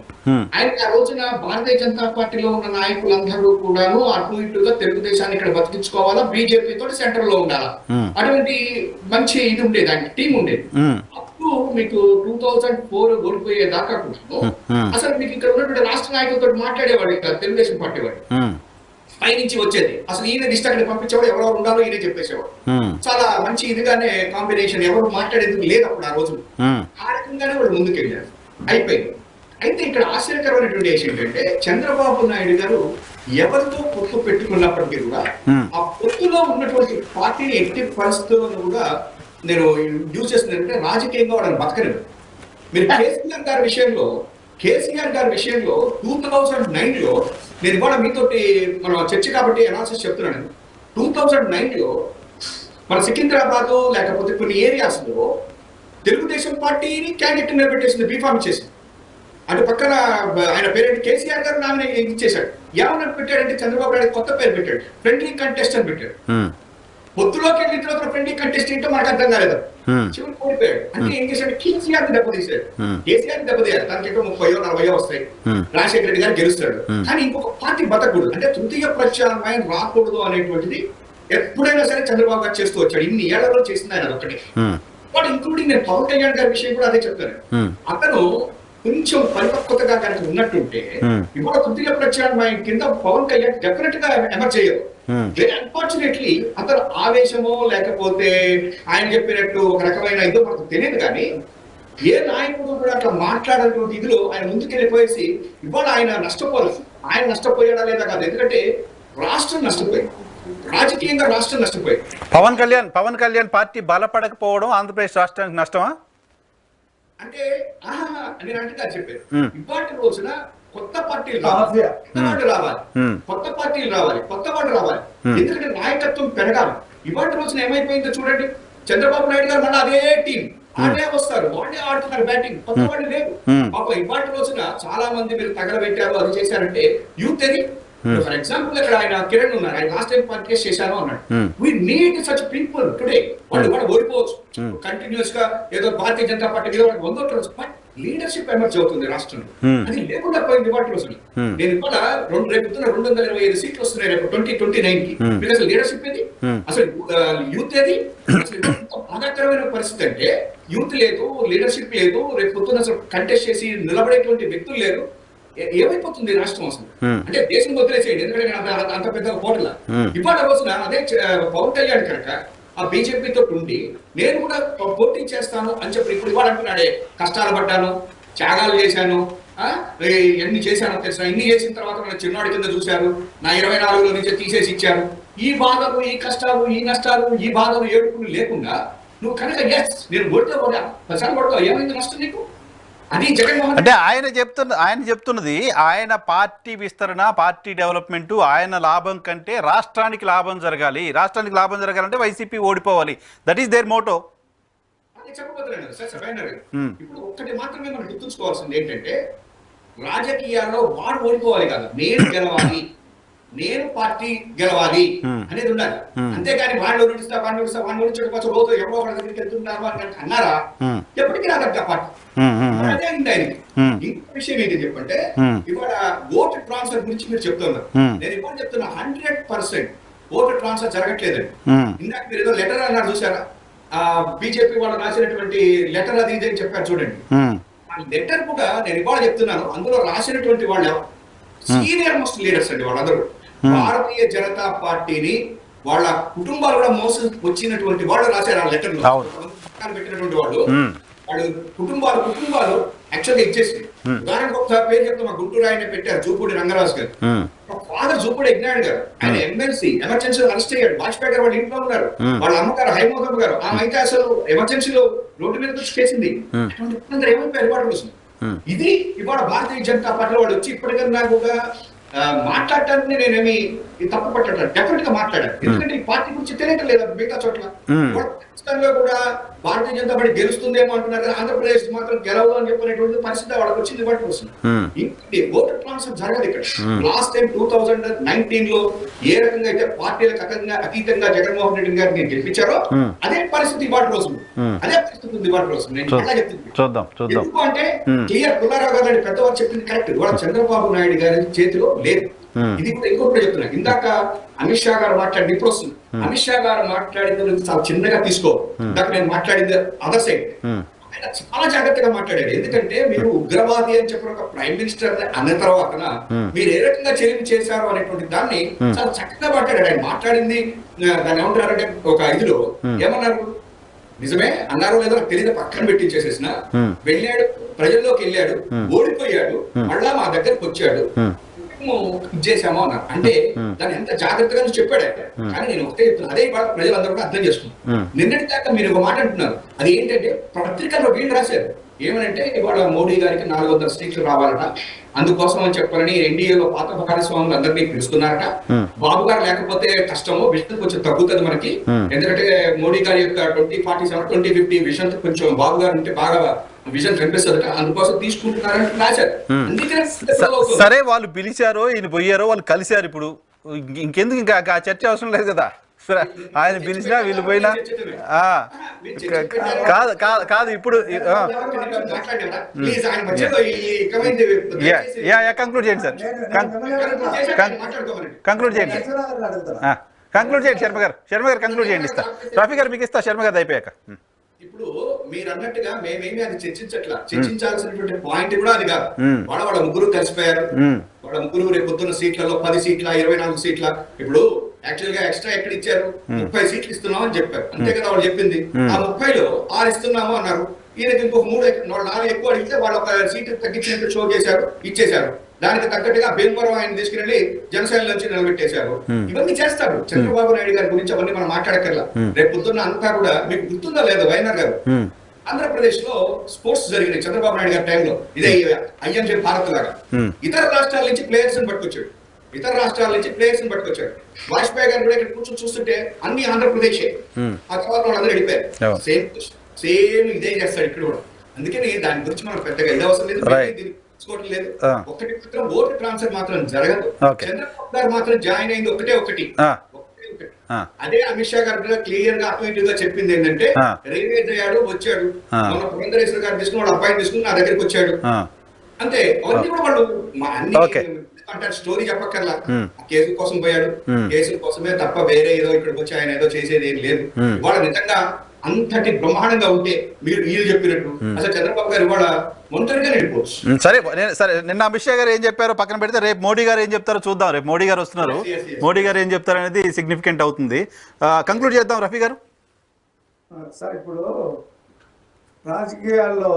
ఆయన ఆ రోజున భారతీయ జనతా పార్టీలో ఉన్న నాయకులందరూ కూడాను అటు ఇటుగా తెలుగుదేశాన్ని ఇక్కడ బతికించుకోవాలా, బీజేపీ తోటి సెంటర్ లో ఉండాలా, అటువంటి మంచి ఇది ఉండేది, ఆయన టీం ఉండేది. అప్పుడు మీకు 2004 ఓడిపోయేదాకా కూడా అసలు మీకు ఇక్కడ ఉన్నటువంటి రాష్ట్ర నాయకులతో మాట్లాడేవాడు కాదు తెలుగుదేశం పార్టీ వాడు, పైనుంచి వచ్చేది. అసలు ఈయన లిస్ట్ అక్కడ పంపించేవాడు, ఎవరెవరు ఉండాలో ఈయన చెప్పేసేవాడు. చాలా మంచి ఇదిగానే కాంబినేషన్, ఎవరు మాట్లాడేందుకు లేదు అప్పుడు ఆ రోజు. ఆ రకంగానే వాళ్ళు ముందుకెళ్ళారు, అయిపోయింది. అయితే ఇక్కడ ఆశ్చర్యకరమైనటువంటి విషయం ఏంటంటే చంద్రబాబు నాయుడు గారు ఎవరితో పొత్తు పెట్టుకున్నప్పటికీ కూడా ఆ పొత్తులో ఉన్నటువంటి పార్టీని ఎట్టి పరిస్థితుల్లో కూడా నేను యూజ్ చేస్తున్నట్టే రాజకీయంగా వాళ్ళని బతకలేదు. మీరు కేసీఆర్ గారి విషయంలో 2009లో నేను ఇవాళ మీతోటి మన చర్చ కాబట్టి అనాలిసిస్ చెప్తున్నాను. 2009లో మన సికింద్రాబాద్ లేకపోతే కొన్ని ఏరియాస్ లో తెలుగుదేశం పార్టీని క్యాండిడేట్ నిలబెట్టేసింది, బీఫామ్ చేసింది. అటు పక్కన ఆయన పేరెంట్ కేసీఆర్ గారు నామినేట్ ఇచ్చేశాడు. ఏమన్నా పెట్టాడంటే చంద్రబాబు నాయుడు కొత్త పేరు పెట్టాడు, ఫ్రెండ్లీ కంటెస్ట్ అని పెట్టాడు. పొత్తులోకి వెళ్ళిన తర్వాత ఫ్రెండ్లీ కంటెస్ట్ ఏంటో మనకు అర్థం కాలేదు. చివరి ఓడిపోయాడు. అంటే ఏం చేశాడు, కేసీఆర్ దెబ్బతీశాడు. కేసీఆర్ దెబ్బతీయాలి, దానికి 30-40 వస్తాయి, రాజశేఖర రెడ్డి గారు గెలుస్తాడు. కానీ ఇంకొక పార్టీ బతకూడదు, అంటే తృతీయ ప్రత్యామ్నాయం రాకూడదు అనేటువంటిది ఎప్పుడైనా సరే చంద్రబాబు గారు చేస్తూ వచ్చాడు. ఇన్ని ఏళ్లలో చేసింది ఆయన ఒకటి. వాడు ఇంక్లూడింగ్ నేను పవన్ కళ్యాణ్ గారి విషయం కూడా అదే చెప్తాను. అతను కొంచెం పరిపక్వతగా కనుక ఉన్నట్టుంటే ఇవాళ తృతీయ ప్రత్యామ్నాయం కింద పవన్ కళ్యాణ్ డెఫినెట్ గా ఎమర్జ్ చేయరు. వెరీ అన్ఫార్చునేట్లీ అతను ఆవేశమో లేకపోతే ఆయన చెప్పినట్టు ఒక రకమైన ఇదో మనకు తెలియదు. కానీ ఏ నాయకుడు కూడా అట్లా మాట్లాడేటువంటి ఇదిలో ఆయన ముందుకెళ్ళిపోయేసి ఇవాళ ఆయన నష్టపోలేదు. ఆయన నష్టపోయాడా లేదా కాదు, ఎందుకంటే రాష్ట్రం నష్టపోయింది, రాజకీయంగా రాష్ట్రం నష్టపోయింది. పవన్ కళ్యాణ్ పార్టీ బలపడకపోవడం ఆంధ్రప్రదేశ్ రాష్ట్రానికి నష్టమా అంటే నేను అంటే చెప్పాను. ఇవాటి రోజున కొత్త పార్టీలు రావాలి, కొత్త పార్టీలు రావాలి, కొత్త వాళ్ళు రావాలి. ఎందుకంటే నాయకత్వం పెరగాలి. ఇవాటి రోజున ఏమైపోయిందో చూడండి, చంద్రబాబు నాయుడు గారు మళ్ళీ అదే టీం వాళ్ళే వస్తారు, వాళ్ళే ఆడుతున్నారు బ్యాటింగ్, కొత్త వాళ్ళు లేరు. పాప ఇవాటి రోజున చాలా మంది మీరు తగలబెట్టారు, అది చేశారంటే యూత్ అది. ఫర్ ఎగ్జాంపుల్ ఇక్కడ ఆయన కిరణ్ ఉన్నారు, ఆయన లాస్ట్ టైం పార్టీ చేశాను అన్నాడు. We need such people today. వాళ్ళు కూడా ఓడిపోవచ్చు కంటిన్యూస్ గా, ఏదో భారతీయ జనతా పార్టీ వందొచ్చు, బట్ లీడర్షిప్ ఎమర్జ్ అవుతుంది రాష్ట్రంలో. అది లేకుండా పోయింది ఇవాటి రోజున. నేను ఇవాళ రేపు 225 సీట్లు వస్తున్నాయి రేపు 2029 కి. మీకు అసలు లీడర్షిప్ ఏది, అసలు యూత్ ఏది? బాధాకరమైన పరిస్థితి అంటే యూత్ లేదు, లీడర్షిప్ లేదు, రేపు పొద్దున్న అసలు కంటెస్ట్ చేసి నిలబడేటువంటి వ్యక్తులు లేరు. ఏమైపోతుంది రాష్ట్రం అసలు? అంటే దేశం వదిలేసేయండి, ఎందుకంటే అంత పెద్ద పోటీలా. ఇవాళ రోజున అదే పవన్ కళ్యాణ్ కనుక ఆ బీజేపీతో ఉండి నేను కూడా పోటీ చేస్తాను అని చెప్పి ఇప్పుడు ఇవాళ అంటున్నాడే, కష్టాలు పడ్డాను, త్యాగాలు చేశాను, ఎన్ని చేశానో తెలుసా, ఇన్ని చేసిన తర్వాత మన చిన్నవాడి కింద చూశారు, నా 24లో నుంచి తీసేసి ఇచ్చారు. ఈ బాధలు, ఈ కష్టాలు, ఈ నష్టాలు, ఈ బాధలు, ఏడుపులు లేకుండా నువ్వు కనుక ఎస్ నేను కొడితే కొడతావు, ఏమైంది నష్టం నీకు? అది జగన్మోహన్ అంటే ఆయన చెప్తున్నది ఆయన పార్టీ విస్తరణ, పార్టీ డెవలప్మెంట్, ఆయన లాభం కంటే రాష్ట్రానికి లాభం జరగాలి. రాష్ట్రానికి లాభం జరగాలంటే వైసీపీ ఓడిపోవాలి. That is their motto. చెప్పబోతున్నాను సార్. ఇప్పుడు ఒక్కటి మాత్రమే మనం గుర్తుంచుకోవాల్సింది ఏంటంటే రాజకీయాల్లో వాడు ఓడిపోవాలి కాదు, నేను గెలవాలి, నేను పార్టీ గెలవాలి అనేది ఉండాలి. అంతేగాని వాళ్ళు రోజు ఎవరో ఒకరి దగ్గరికి వెళ్తున్నారు అని అన్నారా, ఎప్పటికీ రాదగ్గ పార్టీ. అదే అయింది ఆయనకి. ఇంకో విషయం ఏంటి చెప్పంటే, ఇవాళ ఓటు ట్రాన్స్ఫర్ గురించి మీరు చెప్తున్నారు. నేను ఇవాళ చెప్తున్నా 100% ఓటు ట్రాన్స్ఫర్ జరగట్లేదండి. ఇందాక మీరు ఏదో లెటర్ అన్నారు చూసారా, బీజేపీ వాళ్ళు రాసినటువంటి లెటర్ అది ఇది అని చెప్పారు చూడండి. ఆ లెటర్ కూడా నేను ఇవాళ చెప్తున్నాను, అందులో రాసినటువంటి వాళ్ళు సీనియర్ మోస్ట్ లీడర్స్ అండి వాళ్ళందరూ. భారతీయ జనతా పార్టీని వాళ్ళ కుటుంబాలు కూడా మోసం వచ్చినటువంటి వాళ్ళు రాశారు ఆ లెటర్ లో. పెట్టినటువంటి వాళ్ళు కుటుంబాలు యాక్చువల్గా ఇచ్చేసి, ఉదాహరణకు ఒకసారి పేరు చెప్తే మా గుంటూరు ఆయన పెట్టారు, జూపూడి రంగరాజు గారు. ఫాదర్ జూపూడి యజ్ఞాయ్ గారు, ఆయన ఎమ్మెల్సీ ఎమర్జెన్సీలో అరెస్ట్ అయ్యాడు. వాజ్పేయి గారు వాళ్ళ ఇంట్లో ఉన్నారు, వాళ్ళ అమ్మగారు హైమోదమ్మ గారు, ఆమె అయితే అసలు ఎమర్జెన్సీలో రోడ్డు మీద చేసింది. అటువంటి ఏమైపోయారు ఇవాళ కోసం. ఇది ఇవాళ భారతీయ జనతా పార్టీలో వాళ్ళు వచ్చి ఇప్పటికన్నా కూడా మాట్లాడటానికి నేనేమి తప్పు పట్టడం డెఫినెట్ గా మాట్లాడాను. ఎందుకంటే ఈ పార్టీ గురించి తెలియటం లేదా మిగతా చోట్ల. పాకిస్తాన్లో కూడా భారతీయ జనతా పార్టీ గెలుస్తుందేమో అంటున్నారు కానీ ఆంధ్రప్రదేశ్ మాత్రం గెలవదు అని చెప్పినటువంటి పరిస్థితి వాళ్ళకి వచ్చింది. వాటి కోసం ఇంకోటి ఓటర్ ట్రాన్స్ఫర్ జరగదు ఇక్కడ. లాస్ట్ టైం 2019 లో ఏ రకంగా అయితే పార్టీలకు అతీతంగా జగన్మోహన్ రెడ్డి గారిని గెలిపించారో అదే పరిస్థితి వాటి కోసం, అదే పరిస్థితి ఉంది వాటి కోసం. నేను అలా చెప్తున్నాను. ఎందుకు అంటే క్లియర్ పుల్లారావు గారు పెద్దవారు చెప్పింది కరెక్ట్. ఇవాళ చంద్రబాబు నాయుడు గారి చేతిలో లేదు. ఇది కూడా ఇంకొకటి చెప్తున్నా. ఇందాక అమిత్ షా గారు మాట్లాడింది ఇప్పుడు వస్తుంది. అమిత్ షా గారు మాట్లాడింది చాలా చిన్నగా తీసుకో. ఇందాక నేను మాట్లాడింది అదర్ సైడ్. ఆయన చాలా జాగ్రత్తగా మాట్లాడారు. ఎందుకంటే మీరు ఉగ్రవాది అని చెప్పిన ఒక ప్రైమ్ మినిస్టర్ అన్న తర్వాత మీరు ఏ రకంగా చెల్లింపు చేశారు అనేటువంటి దాన్ని చాలా చక్కగా మాట్లాడారు. ఆయన మాట్లాడింది దాన్ని ఏమంటారంటే ఒక ఇదిలో ఏమన్నారు, నిజమే అన్నారో లేదో నాకు తెలియదు, పక్కన పెట్టించేసేసిన వెళ్ళాడు, ప్రజల్లోకి వెళ్ళాడు, ఓడిపోయాడు, మళ్ళా మా దగ్గరకు వచ్చాడు, ఇచ్చేసామో అన్నారు. అంటే దాన్ని ఎంత జాగ్రత్తగా చెప్పాడు ఆయన. కానీ నేను ఒకటే చెప్తున్నా, అదే ఇవాళ ప్రజలందరూ కూడా అర్థం చేసుకున్నారు. నిన్నటి దాకా మీరు ఒక మాట అంటున్నారు, అది ఏంటంటే పత్రికల్లో వీళ్ళు రాశారు ఏమనంటే ఇవాళ మోడీ గారికి 400 సీట్లు రావాలట, అందుకోసం అని చెప్పాలని ఎన్డీఏలో పాత భాగస్వాములు అందరినీ పిలుస్తున్నారట. బాబు గారు లేకపోతే కష్టము, విజన్ కొంచెం తగ్గుతుంది మనకి. ఎందుకంటే మోడీ గారి యొక్క 2047 2050 విజన్ కొంచెం బాబు గారు ఉంటే బాగా విజన్ కనిపిస్తుంది, అందుకోసం తీసుకుంటున్నారని రాశారు. సరే, వాళ్ళు పిలిచారో ఈయన పోయారో వాళ్ళు కలిశారు. ఇప్పుడు ఇంకెందుకు ఇంకా ఆ చర్చ అవసరం లేదు కదా. ఆయన పిలిచినా వీళ్ళు పోయినా కాదు కాదు కాదు ఇప్పుడు కంక్లూడ్ చేయండి సార్, కంక్లూడ్ చేయండి, కంక్లూడ్ చేయండి శర్మ గారు, కంక్లూడ్ చేయండి. ఇస్తా ట్రాఫీ గారు మీకు ఇస్తా, శర్మ గారు అయిపోయాక. ఇప్పుడు మీరు అన్నట్టుగా మేమేమి అది చర్చించాల్సినటువంటి పాయింట్ కూడా అది కాదు. వాళ్ళ ముగ్గురు కలిసిపోయారు. వాళ్ళ ముగ్గురు రేపు పొద్దున్న సీట్లలో 10 సీట్ల 24 సీట్ల. ఇప్పుడు యాక్చువల్ గా ఎక్స్ట్రా ఎక్కడ ఇచ్చారు, 30 సీట్లు ఇస్తున్నాం అని చెప్పారు, అంతే కదా వాళ్ళు చెప్పింది. ఆ 30లో 6 ఇస్తున్నాము అన్నారు. ఈయనకి ఇంకొక 4 ఎక్కువ అడిగితే వాళ్ళు ఒక సీటు తగ్గించినట్టు షో చేశారు, ఇచ్చేశారు. దానికి తగ్గట్టుగా భీమవరం ఆయన తీసుకుని జనసేన నుంచి నిలబెట్టేశారు. ఇవన్నీ చేస్తారు చంద్రబాబు నాయుడు గారి గురించి. అవన్నీ మనం మాట్లాడక్కర్లా. రేపు పొద్దున్న అంతా కూడా మీకు గుర్తుందా లేదా వైఎన్ఆర్ గారు, ఆంధ్రప్రదేశ్ లో స్పోర్ట్స్ జరిగినాయి చంద్రబాబు నాయుడు గారి టైంలో. ఇదే ఐఎంజే భారత్ లాగా ఇతర రాష్ట్రాల నుంచి ప్లేయర్స్ ని పట్టుకొచ్చాడు. వాజ్పేయి గారు కూడా ఇక్కడ కూర్చొని చూస్తుంటే అన్ని ఆంధ్రప్రదేశే. ఆ తర్వాత వాళ్ళందరూ వెళ్ళిపోయారు. సేమ్ ఇదే చేస్తాడు ఇక్కడ కూడా. అందుకని దాని గురించి మనం పెద్దగా ఇది అవసరం లేదు, తీసుకోవటం లేదు. ఒకటి మాత్రం ఓటు ట్రాన్స్ఫర్ మాత్రం జరగదు. చంద్రబాబు గారు మాత్రం జాయిన్ అయింది ఒకటి. అదే అమిత్ షా గారు క్లియర్ గా అపాయింటివ్ గా చెప్పింది ఏంటంటే రిలీజ్ అయ్యాడు, వచ్చాడు. మన పురంధరేశ్వర గారు తీసుకుని వాళ్ళ అబ్బాయిని తీసుకుని నా దగ్గరికి వచ్చాడు, అంతే. అవన్నీ కూడా వాళ్ళు అన్ని అంటారు, స్టోరీ చెప్పక్కర్లా. కేసు కోసం పోయాడు, కేసుల కోసమే తప్ప వేరే ఏదో ఇక్కడికి వచ్చి ఆయన ఏదో చేసేది ఏం లేదు. వాళ్ళ నిజంగా అంతటి బ్రహ్మాండంగా ఉంటే మీరు వీళ్ళు చెప్పినట్టు అసలు చంద్రబాబు గారు ఇవాళ ఒంటరిగా నడిపోవచ్చు. సరే, నిన్న అమిత్ షా గారు ఏం చెప్పారో పక్కన పెడితే రేపు మోడీ గారు ఏం చెప్తారో చూద్దాం. రేపు మోడీ గారు వస్తున్నారు, మోడీ గారు ఏం చెప్తారు అనేది సిగ్నిఫికెంట్ అవుతుంది. కంక్లూడ్ చేద్దాం రఫీ గారు. సార్, ఇప్పుడు రాజకీయాల్లో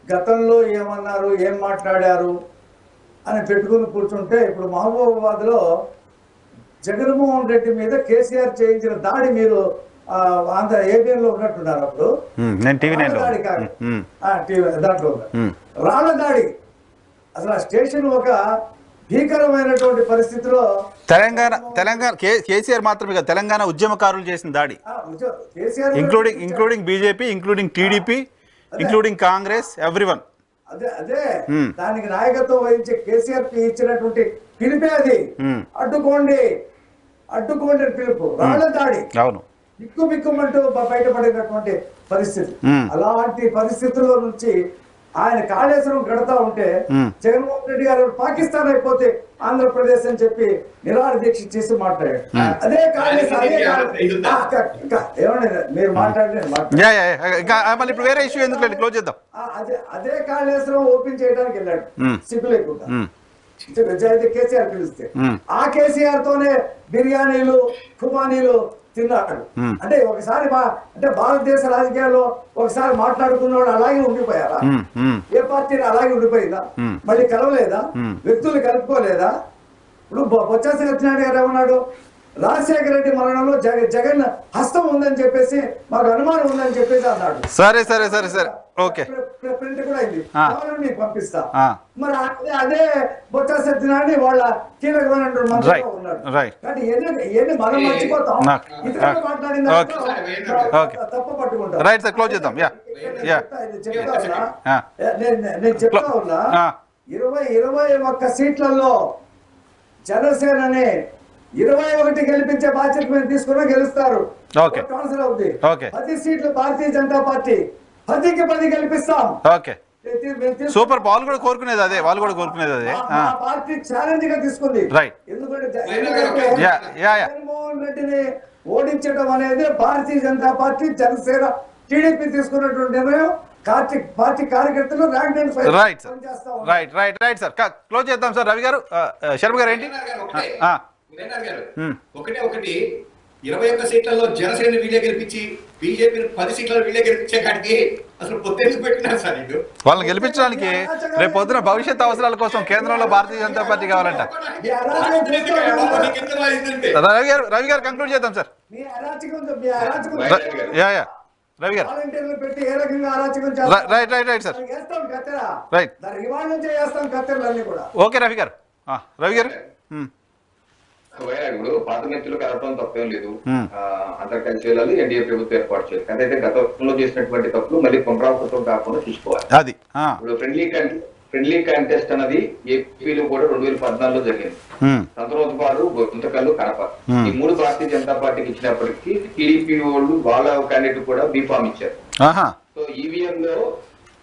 గతంలో ఏమన్నారు, ఏం మాట్లాడారు అని పెట్టుకుని కూర్చుంటే ఇప్పుడు మహబూబాబాద్లో జగన్మోహన్ రెడ్డి మీద కేసీఆర్ చేయించిన దాడి మీరు ఆంధ్ర ఏబిఎన్ లో ఉన్నట్టున్నారు. అప్పుడు దాంట్లో రాళ్ల దాడి అసలు ఆ స్టేషన్ ఒక భీకరమైనటువంటి పరిస్థితిలో తెలంగాణ కేసీఆర్ మాత్రమే కాదు, తెలంగాణ ఉద్యమకారులు చేసిన దాడి, including BJP, including TDP, including Congress, everyone. అదే దానికి నాయకత్వం వహించే కేసీఆర్ ఇచ్చినటువంటి పిలిపే అది. అడ్డుకోండి పిలుపు, రాళ్ల దాడి, బిక్కుమంటూ బయటపడినటువంటి పరిస్థితి. అలాంటి పరిస్థితుల్లో నుంచి ఆయన కాళేశ్వరం గడతా ఉంటే జగన్మోహన్ రెడ్డి గారు పాకిస్తాన్ అయిపోతే ఆంధ్రప్రదేశ్ అని చెప్పి నిరాహార దీక్ష చేసి మాట్లాడారు. అదే కాళేశ్వరం ఏమండి మీరు అదే కాళేశ్వరం ఓపెన్ చేయడానికి వెళ్ళాడు సిగ్గు లేకుండా. కేసీఆర్ పిలిస్తే ఆ కేసీఆర్ తోనే బిర్యానీలు ఖుబానీలు తిన్నాడు. అంటే ఒకసారి అంటే భారతదేశ రాజకీయాల్లో ఒకసారి మాట్లాడుకున్న వాళ్ళు అలాగే ఉండిపోయారా? ఏ పార్టీని అలాగే ఉండిపోయిందా? మళ్ళీ కలవలేదా? వ్యక్తులు కలుపుకోలేదా? ఇప్పుడు బొత్స సత్యనారాయణ గారు ఏమన్నాడు, రాజశేఖర రెడ్డి మరణంలో జగన్ హస్తం ఉందని చెప్పేసి మాకు అనుమానం ఉందని చెప్పేసి అన్నాడు. సరే ఓకే. ప్రింట్ కూడా అయింది, ఆ. కావాలని మీకు పంపిస్తా. ఆ. మరి అదే బొత్స సత్యనారాయణ వాళ్ళ కీలకమైనటువంటి మంత్రిగా రైట్, ఉన్నాడు. రైట్. కానీ ఎన్ని మనం మర్చిపోతాం, ఇతరులు మాట్లాడిన ఓకే. ఓకే. తప్పు పట్టుకుంటాం. రైట్ సార్, క్లోజ్ చేద్దాం. యా యా చెప్తా ఉన్నా, ఆ. నేను చెప్తా ఉన్నా, ఆ. 21 సీట్లలో జనసేనని 21 గెలిపించే బాధ్యత మేము తీసుకున్నా, గెలుస్తారు. ఓకే. కౌన్సిల్ అవుతుంది. ఓకే. 10 సీట్లు భారతీయ జనతా పార్టీ, 10కి 10 గెలిపిస్తాం. Okay, super. వాళ్ళు కూడా కోరుకునేది అదే, వాళ్ళు కూడా కోరుకునేది అదే. మా పార్టీ ఛాలెంజ్ గా తీసుకుంది. రైట్. ఎందుకంటే యా యా యా జగన్మోహన్ రెడ్డిని ఓడించడం అనేది భారతీయ జనతా పార్టీ, జనసేన, టీడీపీ తీసుకున్నటువంటి నిర్ణయం. పార్టీ కార్యకర్తలు rank and file right sir, right right right sir. Close చేద్దాం సార్. రవి గారు, శర్మ గారు ఏంటి? ఒకటి 21 సీట్లలో జనసేన వీళ్ళే గెలిపించి బీజేపీ 10 సీట్లలో వీళ్ళే గెలిపించే కాడికి అసలు పొత్తెందుకు పెట్టినారు సార్ నీకు? వాళ్ళని గెలిపించడానికి రేపు పొద్దున భవిష్యత్ అవసరాల కోసం కేంద్రంలో భారతీయ జనతా పార్టీ కావాలంట. రవి గారు కంక్లూడ్ చేద్దాం సార్. యా యా రవి గారు. వాలంటీర్లు పెట్టి ఏ రకంగా అరాచకం రైట్ రైట్ రైట్ సార్. చేస్తాం కత్తెర, రైట్. దాని ఇవాళ నుంచే చేస్తాం కత్తెరలన్నీ కూడా. ఓకే రవి గారు. రవి గారు, ఇప్పుడు పాత మిత్రులు కలపడం తప్పేం లేదు. అందరు కలిసి వెళ్ళాలి, ఎన్డీఏ ప్రభుత్వం ఏర్పాటు చేయాలి. కానీ అయితే గతంలో చేసినటువంటి తప్పులు మళ్ళీ పునరావృతం కాకుండా చూసుకోవాలి. అది ఇప్పుడు ఫ్రెండ్లీ కాంటెస్ట్ అన్నది ఏపీలో కూడా 2014లో జరిగింది. సంతరోజుపాడు, గుంతకల్లు, కడప, ఈ 3 భారతీయ జనతా పార్టీకి ఇచ్చినప్పటికీ టీడీపీ వాళ్ళు వాళ్ళ క్యాండిడేట్ కూడా బీఫామ్ ఇచ్చారు. సో ఈవీఎం లో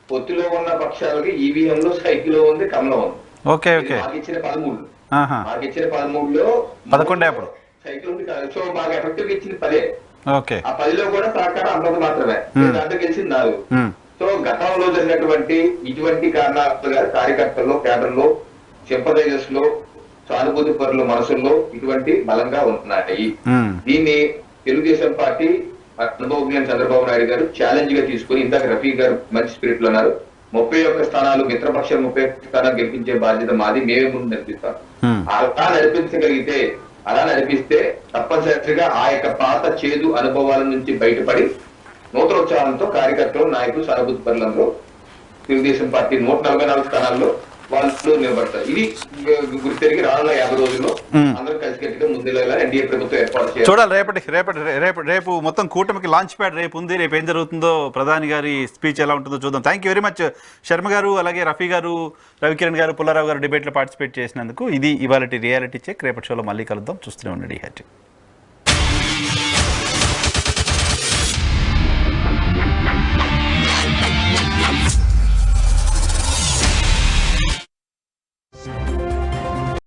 పొత్తులో ఉన్న పక్షాలకి ఈవీఎం లో సైకిల్ లో ఉంది, కమలం ఉంది. Okay okay. మాకు ఇచ్చిన 13లో 11 అప్పుడు సైకిల్ ఉంది. సో మాకు ఎఫెక్టివ్ ఇచ్చింది 10. ఓకే. ఆ 10లో కూడా సహకారం అంతది మాత్రమే, దాంట్లో గెలిచింది 4. సో గతంలో జరిగినటువంటి ఇటువంటి కారణాలుగా కార్యకర్తల్లో, కేడర్లో, సింపథైజర్స్ లో, సానుభూతి పరుల మనసుల్లో ఇటువంటి బలంగా ఉన్నాయి. దీన్ని తెలుగుదేశం పార్టీ అనుభవజ్ఞ చంద్రబాబు నాయుడు గారు ఛాలెంజ్ గా తీసుకుని, ఇందాక రఫీ గారు మంచి స్పిరిట్ లో అన్నారు, 31 స్థానాలు మిత్రపక్షం 31 స్థానాలు గెలిపించే బాధ్యత మాది, మేమే ముందు నడిపిస్తాం. అలా నడిపిస్తే తప్పనిసరిగా ఆ యొక్క పాత చేదు అనుభవాల నుంచి బయటపడి నూతనోత్సాహంతో కార్యకర్తలు, నాయకులు, సానుభూతి పరులందరూ తెలుగుదేశం పార్టీ 144 స్థానాల్లో వాళ్ళు నిలబడతారు. ఇది గుర్తెరిగి రానున్న 50 రోజుల్లో అందరూ కలిసికట్టుగా ముందుగా ఎన్డీఏ ప్రభుత్వం ఏర్పాటు చేయాలి. చూడాలి. రేపు మొత్తం కూటమికి లాంచ్ ప్యాడ్ రేపు ఉంది. రేపు ఏం జరుగుతుందో, ప్రధాని గారి స్పీచ్ ఎలా ఉంటుందో చూద్దాం. Thank you very much Sharma గారు, అలాగే రఫీ గారు, రవికిరణ్ గారు, పుల్లారావు గారు డిబేట్లో పార్టిసిపేట్ చేసినందుకు. ఇది ఇవాళ రియాలిటీ చెక్. రేపటి షోలో మళ్ళీ కలుద్దాం. చూస్తూనే ఉండండి. హ్యాట్రిక్.